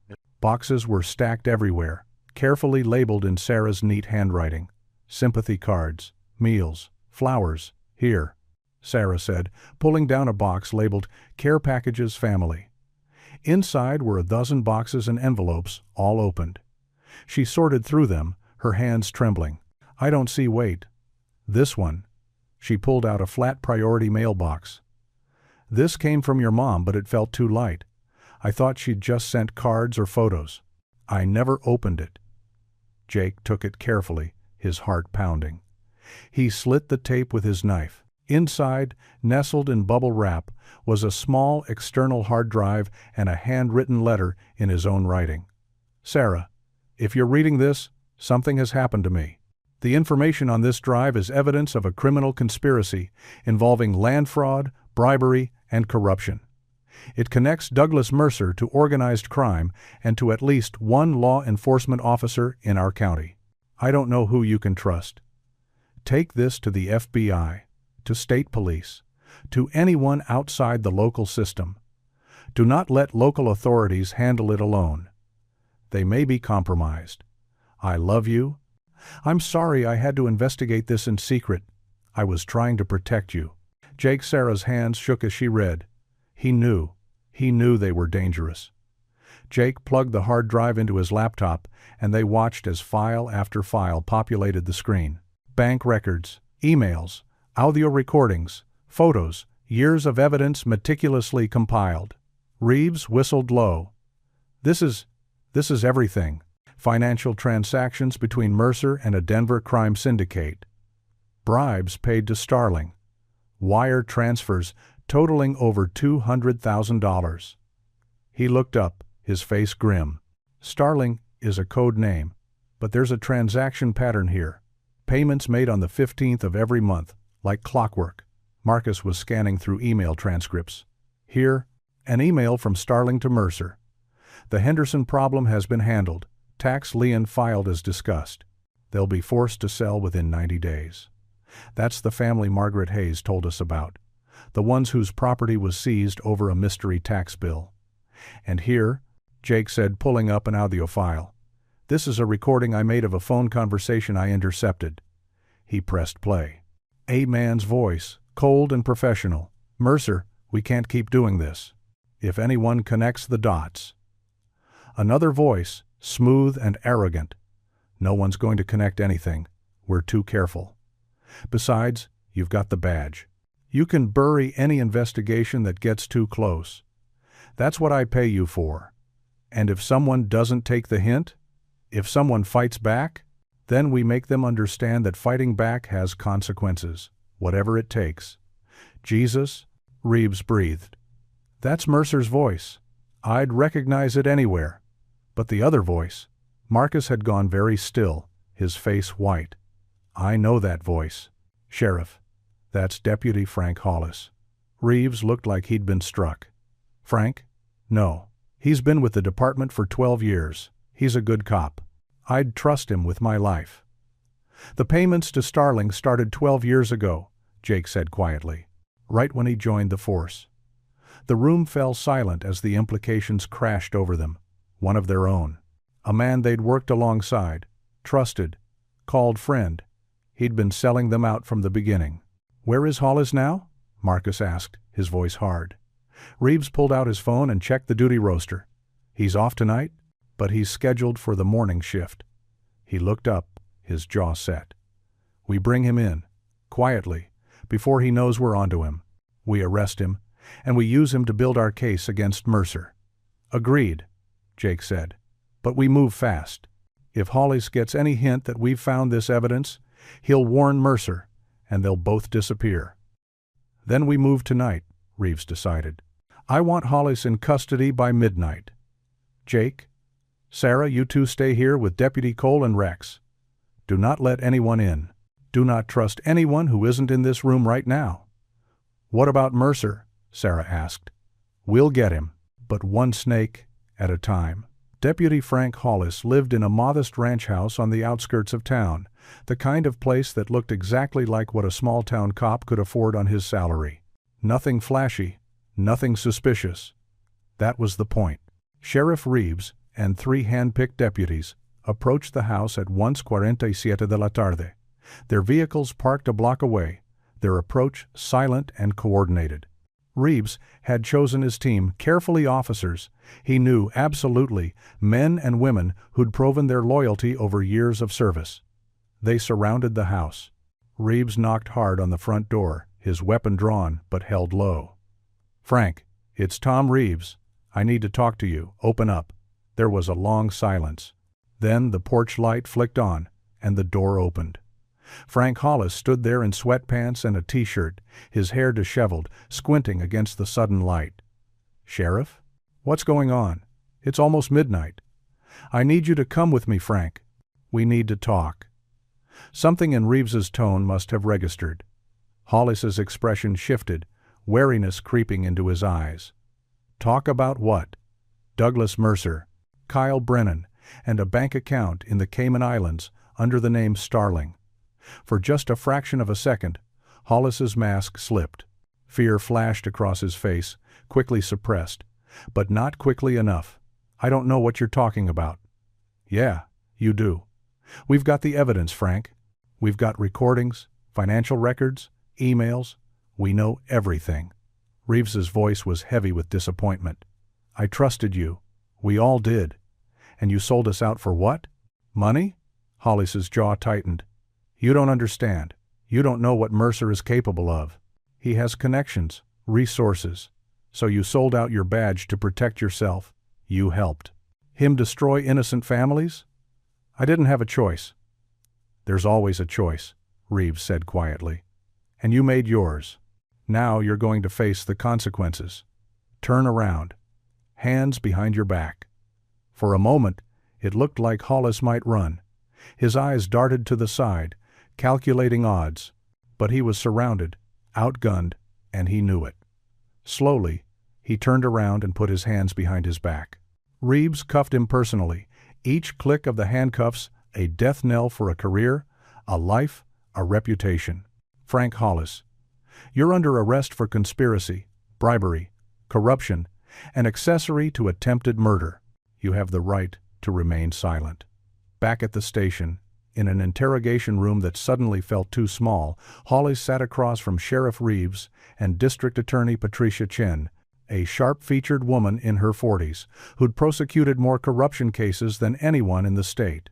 Boxes were stacked everywhere, carefully labeled in Sarah's neat handwriting. Sympathy cards, meals, flowers, here, Sarah said, pulling down a box labeled Care Packages Family. Inside were a dozen boxes and envelopes, all opened. She sorted through them, her hands trembling. "I don't see weight. This one." She pulled out a flat priority mailbox. "This came from your mom, but it felt too light. I thought she'd just sent cards or photos. I never opened it." Jake took it carefully, his heart pounding. He slit the tape with his knife. Inside, nestled in bubble wrap, was a small external hard drive and a handwritten letter in his own writing. "Sarah, if you're reading this, something has happened to me. The information on this drive is evidence of a criminal conspiracy involving land fraud, bribery, and corruption. It connects Douglas Mercer to organized crime and to at least one law enforcement officer in our county. I don't know who you can trust. Take this to the FBI, to state police, to anyone outside the local system. Do not let local authorities handle it alone. They may be compromised. I love you. I'm sorry I had to investigate this in secret. I was trying to protect you. Sarah's hands shook as she read. He knew they were dangerous. Jake plugged the hard drive into his laptop, and they watched as file after file populated the screen. Bank records, emails, audio recordings, photos, years of evidence meticulously compiled. Reeves whistled low. This is everything. Financial transactions between Mercer and a Denver crime syndicate. Bribes paid to Starling. Wire transfers totaling over $200,000. He looked up, his face grim. Starling is a code name, but there's a transaction pattern here. Payments made on the 15th of every month, like clockwork. Marcus was scanning through email transcripts. Here, an email from Starling to Mercer. The Henderson problem has been handled. Tax lien filed as discussed. They'll be forced to sell within 90 days. That's the family Margaret Hayes told us about. The ones whose property was seized over a mystery tax bill. And here, Jake said, pulling up an audio file. This is a recording I made of a phone conversation I intercepted. He pressed play. A man's voice, cold and professional. Mercer, we can't keep doing this. If anyone connects the dots. Another voice, smooth and arrogant. No one's going to connect anything. We're too careful. Besides, you've got the badge. You can bury any investigation that gets too close. That's what I pay you for. And if someone doesn't take the hint, if someone fights back, then we make them understand that fighting back has consequences, whatever it takes. Jesus, Reeves breathed. That's Mercer's voice. I'd recognize it anywhere. But the other voice, Marcus had gone very still, his face white. I know that voice. Sheriff. That's Deputy Frank Hollis. Reeves looked like he'd been struck. Frank? No. He's been with the department for 12 years. He's a good cop. I'd trust him with my life. The payments to Starling started 12 years ago, Jake said quietly, right when he joined the force. The room fell silent as the implications crashed over them. One of their own. A man they'd worked alongside, trusted, called friend. He'd been selling them out from the beginning. Where is Hollis now? Marcus asked, his voice hard. Reeves pulled out his phone and checked the duty roster. He's off tonight, but he's scheduled for the morning shift. He looked up, his jaw set. We bring him in, quietly, before he knows we're onto him. We arrest him, and we use him to build our case against Mercer. Agreed, Jake said. But we move fast. If Hollis gets any hint that we've found this evidence, he'll warn Mercer, and they'll both disappear. Then we move tonight, Reeves decided. I want Hollis in custody by midnight. Jake, Sarah, you two stay here with Deputy Cole and Rex. Do not let anyone in. Do not trust anyone who isn't in this room right now. What about Mercer? Sarah asked. We'll get him, but one snake at a time. Deputy Frank Hollis lived in a modest ranch house on the outskirts of town, the kind of place that looked exactly like what a small-town cop could afford on his salary. Nothing flashy, nothing suspicious. That was the point. Sheriff Reeves and 3 hand-picked deputies approached the house at 1:47 de la tarde. Their vehicles parked a block away, their approach silent and coordinated. Reeves had chosen his team carefully officers he knew absolutely, men and women who'd proven their loyalty over years of service. They surrounded the house. Reeves knocked hard on the front door, his weapon drawn but held low. Frank, it's Tom Reeves. I need to talk to you. Open up. There was a long silence. Then the porch light flicked on, and the door opened. Frank Hollis stood there in sweatpants and a t-shirt, his hair disheveled, squinting against the sudden light. Sheriff? What's going on? It's almost midnight. I need you to come with me, Frank. We need to talk. Something in Reeves's tone must have registered. Hollis's expression shifted, wariness creeping into his eyes. Talk about what? Douglas Mercer, Kyle Brennan, and a bank account in the Cayman Islands under the name Starling. For just a fraction of a second, Hollis's mask slipped. Fear flashed across his face, quickly suppressed, but not quickly enough. I don't know what you're talking about. Yeah, you do. We've got the evidence, Frank. We've got recordings, financial records, emails. We know everything. Reeves's voice was heavy with disappointment. I trusted you. We all did. And you sold us out for what? Money? Hollis's jaw tightened. You don't understand. You don't know what Mercer is capable of. He has connections, resources. So you sold out your badge to protect yourself. You helped him destroy innocent families? I didn't have a choice. There's always a choice, Reeves said quietly. And you made yours. Now you're going to face the consequences. Turn around. Hands behind your back. For a moment, it looked like Hollis might run. His eyes darted to the side, calculating odds. But he was surrounded, outgunned, and he knew it. Slowly, he turned around and put his hands behind his back. Reeves cuffed him personally, each click of the handcuffs a death knell for a career, a life, a reputation. Frank Hollis, you're under arrest for conspiracy, bribery, corruption, and accessory to attempted murder. You have the right to remain silent. Back at the station, in an interrogation room that suddenly felt too small, Hollis sat across from Sheriff Reeves and District Attorney Patricia Chen, a sharp-featured woman in her 40s, who'd prosecuted more corruption cases than anyone in the state.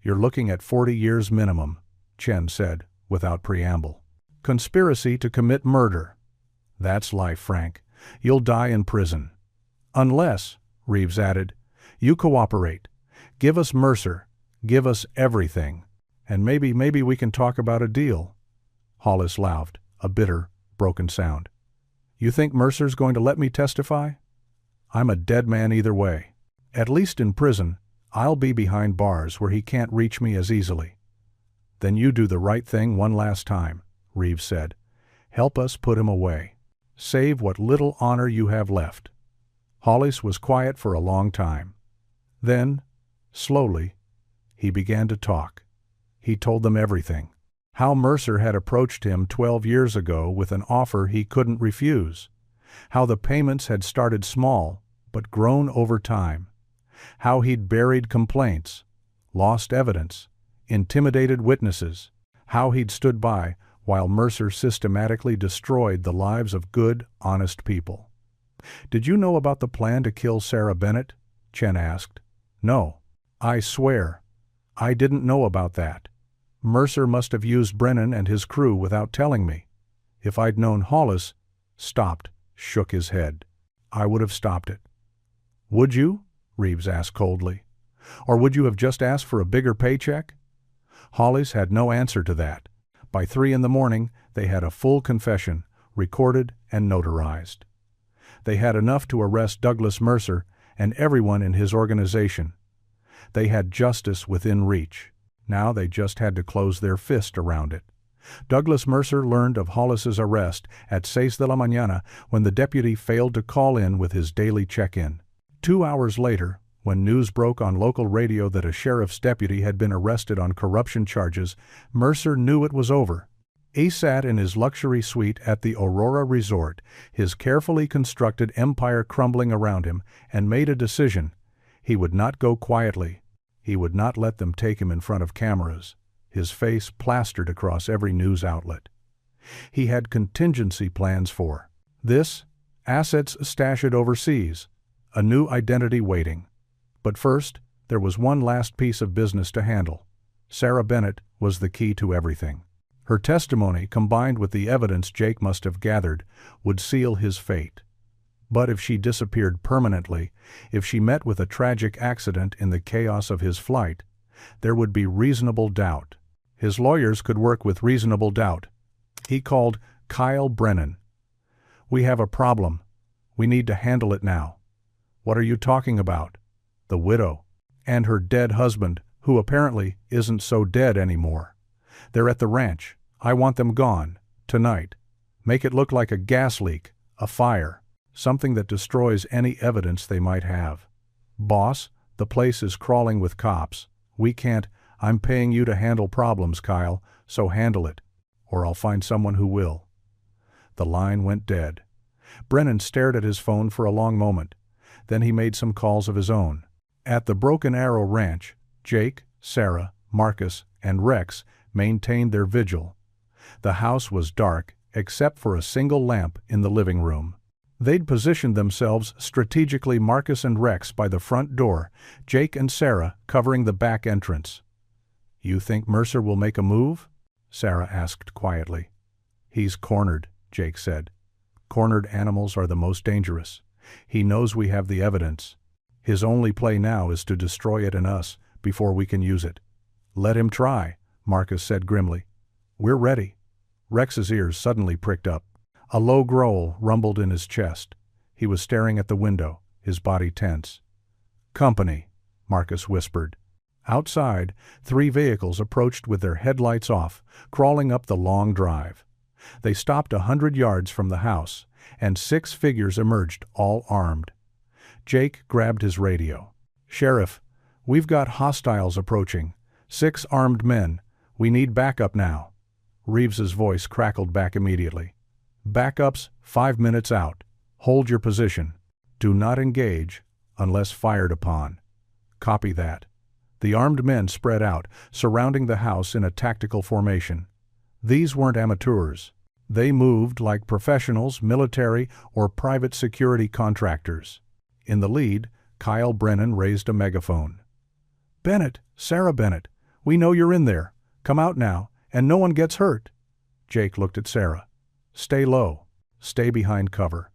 You're looking at 40 years minimum, Chen said, without preamble. Conspiracy to commit murder. That's life, Frank. You'll die in prison. Unless, Reeves added, you cooperate. Give us Mercer. Give us everything. And maybe we can talk about a deal. Hollis laughed, a bitter, broken sound. You think Mercer's going to let me testify? I'm a dead man either way. At least in prison, I'll be behind bars where he can't reach me as easily. Then you do the right thing one last time, Reeves said. Help us put him away. Save what little honor you have left. Hollis was quiet for a long time. Then, slowly, he began to talk. He told them everything. How Mercer had approached him 12 years ago with an offer he couldn't refuse. How the payments had started small, but grown over time. How he'd buried complaints, lost evidence, intimidated witnesses. How he'd stood by while Mercer systematically destroyed the lives of good, honest people. Did you know about the plan to kill Sarah Bennett? Chen asked. No. I swear. I didn't know about that. Mercer must have used Brennan and his crew without telling me. If I'd known Hollis, stopped, shook his head. I would have stopped it. Would you? Reeves asked coldly. Or would you have just asked for a bigger paycheck? Hollis had no answer to that. By 3 a.m, they had a full confession, recorded and notarized. They had enough to arrest Douglas Mercer and everyone in his organization. They had justice within reach. Now they just had to close their fist around it. Douglas Mercer learned of Hollis's arrest at 6 de la mañana when the deputy failed to call in with his daily check-in. 2 hours later, when news broke on local radio that a sheriff's deputy had been arrested on corruption charges, Mercer knew it was over. He sat in his luxury suite at the Aurora Resort, his carefully constructed empire crumbling around him, and made a decision. He would not go quietly. He would not let them take him in front of cameras, his face plastered across every news outlet. He had contingency plans for this, assets stashed overseas, a new identity waiting. But first, there was one last piece of business to handle. Sarah Bennett was the key to everything. Her testimony, combined with the evidence Jake must have gathered, would seal his fate. But if she disappeared permanently, if she met with a tragic accident in the chaos of his flight, there would be reasonable doubt. His lawyers could work with reasonable doubt. He called Kyle Brennan. We have a problem. We need to handle it now. What are you talking about? The widow. And her dead husband, who apparently isn't so dead anymore. They're at the ranch. I want them gone. Tonight. Make it look like a gas leak, a fire, something that destroys any evidence they might have. Boss, the place is crawling with cops. We can't. I'm paying you to handle problems, Kyle, so handle it. Or I'll find someone who will." The line went dead. Brennan stared at his phone for a long moment. Then he made some calls of his own. At the Broken Arrow Ranch, Jake, Sarah, Marcus, and Rex maintained their vigil. The house was dark, except for a single lamp in the living room. They'd positioned themselves strategically, Marcus and Rex by the front door, Jake and Sarah covering the back entrance. "You think Mercer will make a move?" Sarah asked quietly. "He's cornered," Jake said. "Cornered animals are the most dangerous. He knows we have the evidence. His only play now is to destroy it in us before we can use it." "Let him try," Marcus said grimly. "We're ready." Rex's ears suddenly pricked up. A low growl rumbled in his chest. He was staring at the window, his body tense. "Company," Marcus whispered. Outside, 3 vehicles approached with their headlights off, crawling up the long drive. They stopped 100 yards from the house, and 6 figures emerged, all armed. Jake grabbed his radio. "Sheriff, we've got hostiles approaching. 6 armed men. We need backup now." Reeves's voice crackled back immediately. "Backup's 5 minutes out. Hold your position. Do not engage unless fired upon." "Copy that." The armed men spread out, surrounding the house in a tactical formation. These weren't amateurs. They moved like professionals, military, or private security contractors. In the lead, Kyle Brennan raised a megaphone. "Bennett, Sarah Bennett, we know you're in there. Come out now, and no one gets hurt." Jake looked at Sarah. "Stay low. Stay behind cover.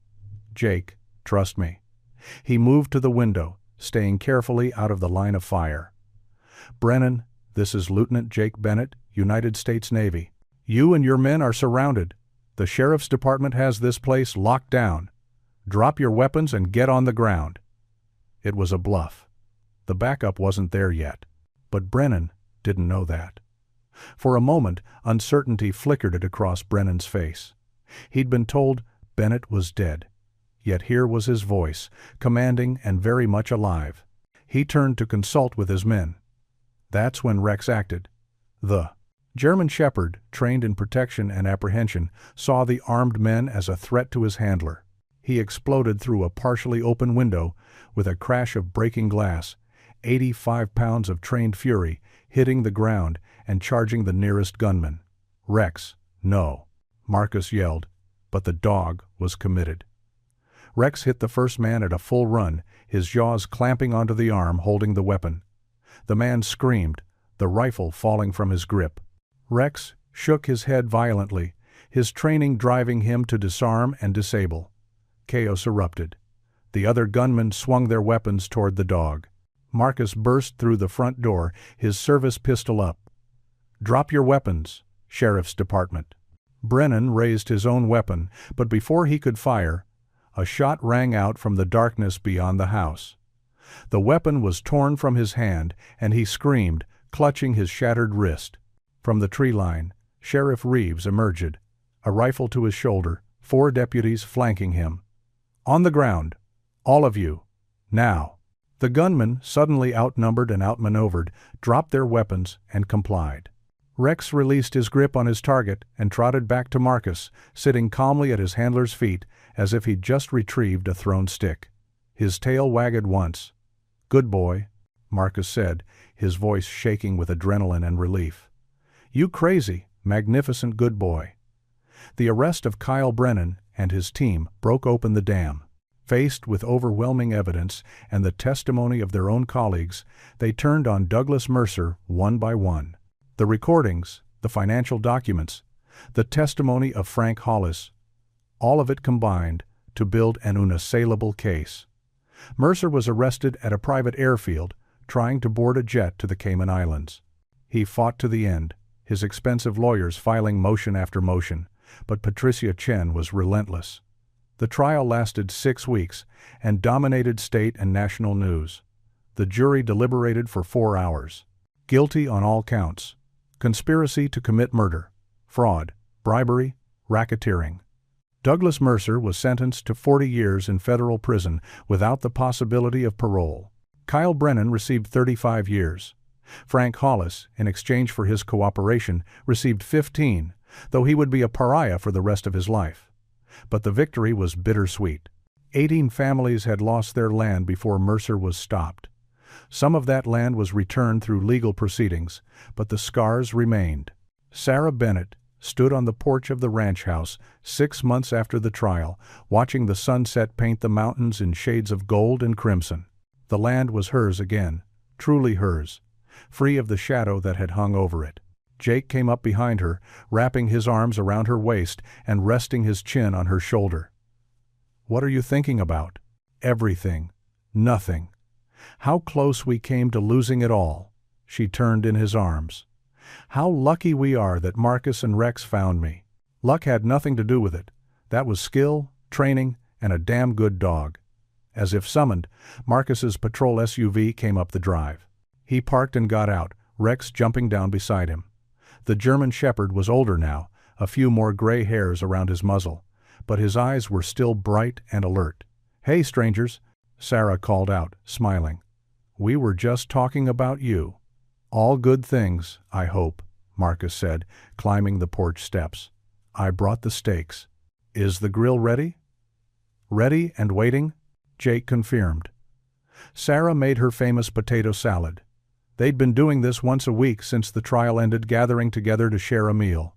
Jake, trust me." He moved to the window, staying carefully out of the line of fire. "Brennan, this is Lieutenant Jake Bennett, United States Navy. You and your men are surrounded. The Sheriff's Department has this place locked down. Drop your weapons and get on the ground." It was a bluff. The backup wasn't there yet. But Brennan didn't know that. For a moment, uncertainty flickered across Brennan's face. He'd been told Bennett was dead. Yet here was his voice, commanding and very much alive. He turned to consult with his men. That's when Rex acted. The German Shepherd, trained in protection and apprehension, saw the armed men as a threat to his handler. He exploded through a partially open window with a crash of breaking glass, 85 pounds of trained fury hitting the ground and charging the nearest gunman. "Rex, no," Marcus yelled, but the dog was committed. Rex hit the first man at a full run, his jaws clamping onto the arm holding the weapon. The man screamed, the rifle falling from his grip. Rex shook his head violently, his training driving him to disarm and disable. Chaos erupted. The other gunmen swung their weapons toward the dog. Marcus burst through the front door, his service pistol up. "Drop your weapons, Sheriff's Department." Brennan raised his own weapon, but before he could fire, a shot rang out from the darkness beyond the house. The weapon was torn from his hand, and he screamed, clutching his shattered wrist. From the tree line, Sheriff Reeves emerged, a rifle to his shoulder, 4 deputies flanking him. "On the ground, all of you, now." The gunmen, suddenly outnumbered and outmaneuvered, dropped their weapons and complied. Rex released his grip on his target and trotted back to Marcus, sitting calmly at his handler's feet as if he'd just retrieved a thrown stick. His tail wagged once. "Good boy," Marcus said, his voice shaking with adrenaline and relief. "You crazy, magnificent good boy." The arrest of Kyle Brennan and his team broke open the dam. Faced with overwhelming evidence and the testimony of their own colleagues, they turned on Douglas Mercer one by one. The recordings, the financial documents, the testimony of Frank Hollis, all of it combined to build an unassailable case. Mercer was arrested at a private airfield, trying to board a jet to the Cayman Islands. He fought to the end, his expensive lawyers filing motion after motion, but Patricia Chen was relentless. The trial lasted 6 weeks and dominated state and national news. The jury deliberated for 4 hours. Guilty on all counts. Conspiracy to commit murder, fraud, bribery, racketeering. Douglas Mercer was sentenced to 40 years in federal prison without the possibility of parole. Kyle Brennan received 35 years. Frank Hollis, in exchange for his cooperation, received 15, though he would be a pariah for the rest of his life. But the victory was bittersweet. 18 families had lost their land before Mercer was stopped. Some of that land was returned through legal proceedings, but the scars remained. Sarah Bennett stood on the porch of the ranch house 6 months after the trial, watching the sunset paint the mountains in shades of gold and crimson. The land was hers again, truly hers, free of the shadow that had hung over it. Jake came up behind her, wrapping his arms around her waist and resting his chin on her shoulder. "What are you thinking about?" "Everything. Nothing. How close we came to losing it all." She turned in his arms. "How lucky we are that Marcus and Rex found me. Luck had nothing to do with it. That was skill, training, and a damn good dog." As if summoned, Marcus's patrol SUV came up the drive. He parked and got out, Rex jumping down beside him. The German Shepherd was older now, a few more gray hairs around his muzzle, but his eyes were still bright and alert. "Hey, strangers," Sarah called out, smiling. "We were just talking about you." "All good things, I hope," Marcus said, climbing the porch steps. "I brought the steaks. Is the grill ready?" "Ready and waiting," Jake confirmed. Sarah made her famous potato salad. They'd been doing this once a week since the trial ended, gathering together to share a meal.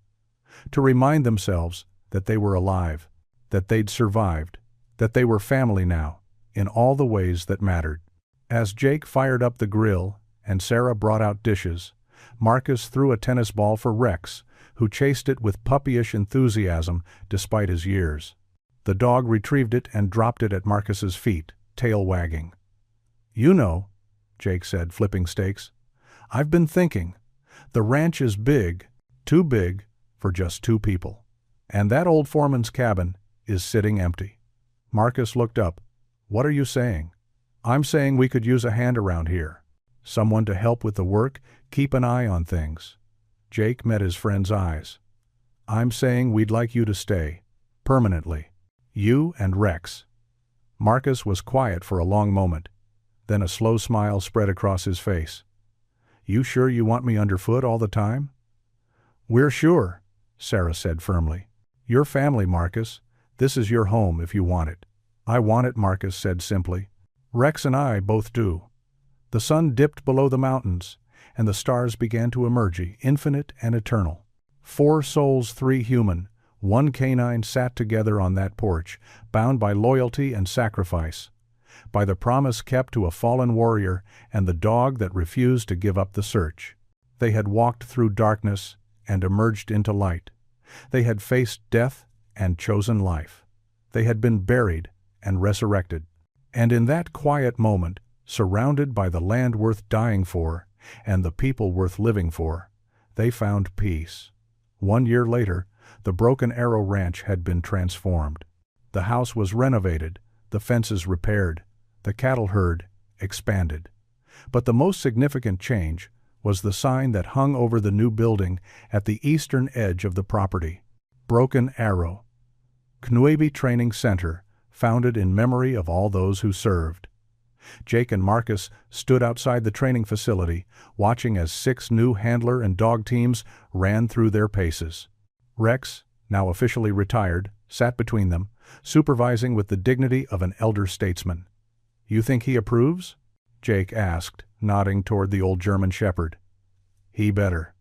To remind themselves that they were alive, that they'd survived, that they were family now, in all the ways that mattered. As Jake fired up the grill and Sarah brought out dishes, Marcus threw a tennis ball for Rex, who chased it with puppyish enthusiasm despite his years. The dog retrieved it and dropped it at Marcus's feet, tail wagging. "You know," Jake said, flipping steaks, "I've been thinking. The ranch is big, too big for just 2 people. And that old foreman's cabin is sitting empty." Marcus looked up. "What are you saying?" "I'm saying we could use a hand around here. Someone to help with the work, keep an eye on things." Jake met his friend's eyes. "I'm saying we'd like you to stay. Permanently. You and Rex." Marcus was quiet for a long moment. Then a slow smile spread across his face. "You sure you want me underfoot all the time?" "We're sure," Sarah said firmly. "Your family, Marcus. This is your home if you want it." "I want it," Marcus said simply. "Rex and I both do." The sun dipped below the mountains, and the stars began to emerge, infinite and eternal. 4 souls, 3 human, 1 canine sat together on that porch, bound by loyalty and sacrifice, by the promise kept to a fallen warrior and the dog that refused to give up the search. They had walked through darkness and emerged into light. They had faced death and chosen life. They had been buried and resurrected. And in that quiet moment, surrounded by the land worth dying for and the people worth living for, they found peace. 1 year later, the Broken Arrow Ranch had been transformed. The house was renovated, the fences repaired, the cattle herd expanded. But the most significant change was the sign that hung over the new building at the eastern edge of the property. Broken Arrow. Knuebe Training Center, founded in memory of all those who served. Jake and Marcus stood outside the training facility, watching as 6 new handler and dog teams ran through their paces. Rex, now officially retired, sat between them, supervising with the dignity of an elder statesman. "You think he approves?" Jake asked, nodding toward the old German Shepherd. "He better."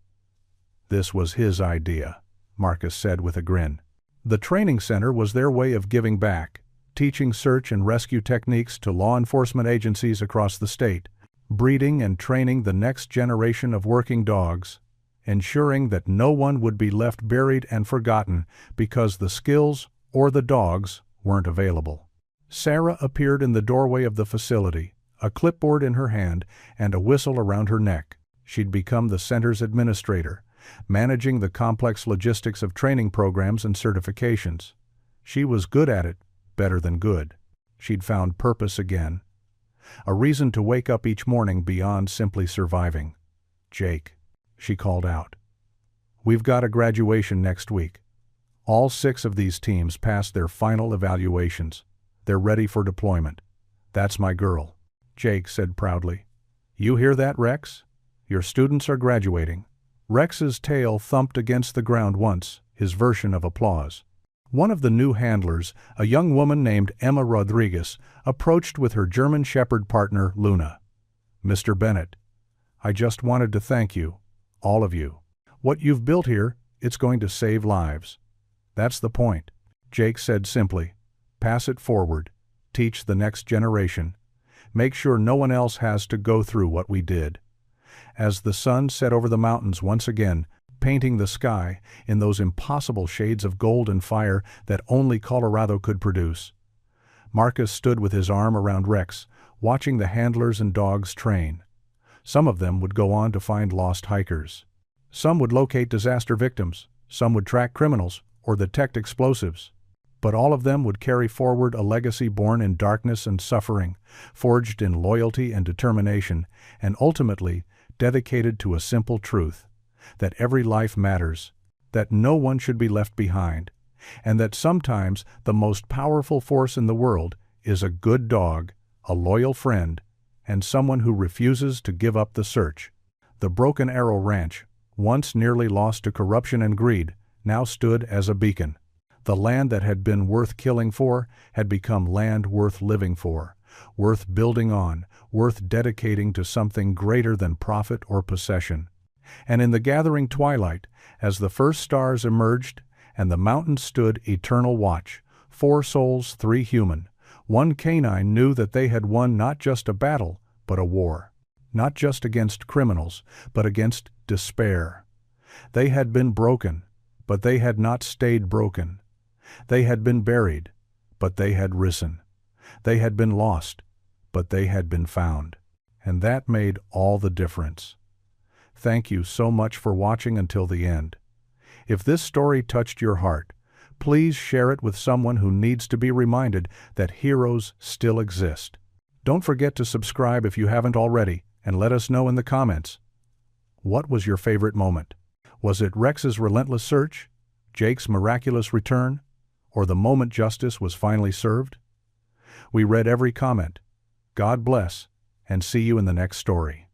"This was his idea," Marcus said with a grin. The training center was their way of giving back, teaching search and rescue techniques to law enforcement agencies across the state, breeding and training the next generation of working dogs, ensuring that no one would be left buried and forgotten because the skills or the dogs weren't available. Sarah appeared in the doorway of the facility, a clipboard in her hand and a whistle around her neck. She'd become the center's administrator, managing the complex logistics of training programs and certifications. She was good at it, better than good. She'd found purpose again. A reason to wake up each morning beyond simply surviving. "Jake," she called out. "We've got a graduation next week. All 6 of these teams passed their final evaluations. They're ready for deployment. That's my girl, Jake said proudly. You hear that, Rex? Your students are graduating. Rex's tail thumped against the ground once, his version of applause. One of the new handlers, a young woman named Emma Rodriguez, approached with her German Shepherd partner, Luna. Mr. Bennett, I just wanted to thank you, all of you. What you've built here, it's going to save lives. That's the point, Jake said simply. Pass it forward. Teach the next generation. Make sure no one else has to go through what we did. As the sun set over the mountains once again, painting the sky in those impossible shades of gold and fire that only Colorado could produce, Marcus stood with his arm around Rex, watching the handlers and dogs train. Some of them would go on to find lost hikers. Some would locate disaster victims. Some would track criminals or detect explosives. But all of them would carry forward a legacy born in darkness and suffering, forged in loyalty and determination, and ultimately dedicated to a simple truth: that every life matters, that no one should be left behind, and that sometimes the most powerful force in the world is a good dog, a loyal friend, and someone who refuses to give up the search. The Broken Arrow Ranch, once nearly lost to corruption and greed, now stood as a beacon. The land that had been worth killing for had become land worth living for, worth building on, worth dedicating to something greater than profit or possession. And in the gathering twilight, as the first stars emerged and the mountains stood eternal watch, 4 souls, 3 human, 1 canine knew that they had won not just a battle, but a war. Not just against criminals, but against despair. They had been broken, but they had not stayed broken. They had been buried, but they had risen. They had been lost, but they had been found. And that made all the difference. Thank you so much for watching until the end. If this story touched your heart, please share it with someone who needs to be reminded that heroes still exist. Don't forget to subscribe if you haven't already, and let us know in the comments. What was your favorite moment? Was it Rex's relentless search, Jake's miraculous return, or the moment justice was finally served? We read every comment. God bless, and see you in the next story.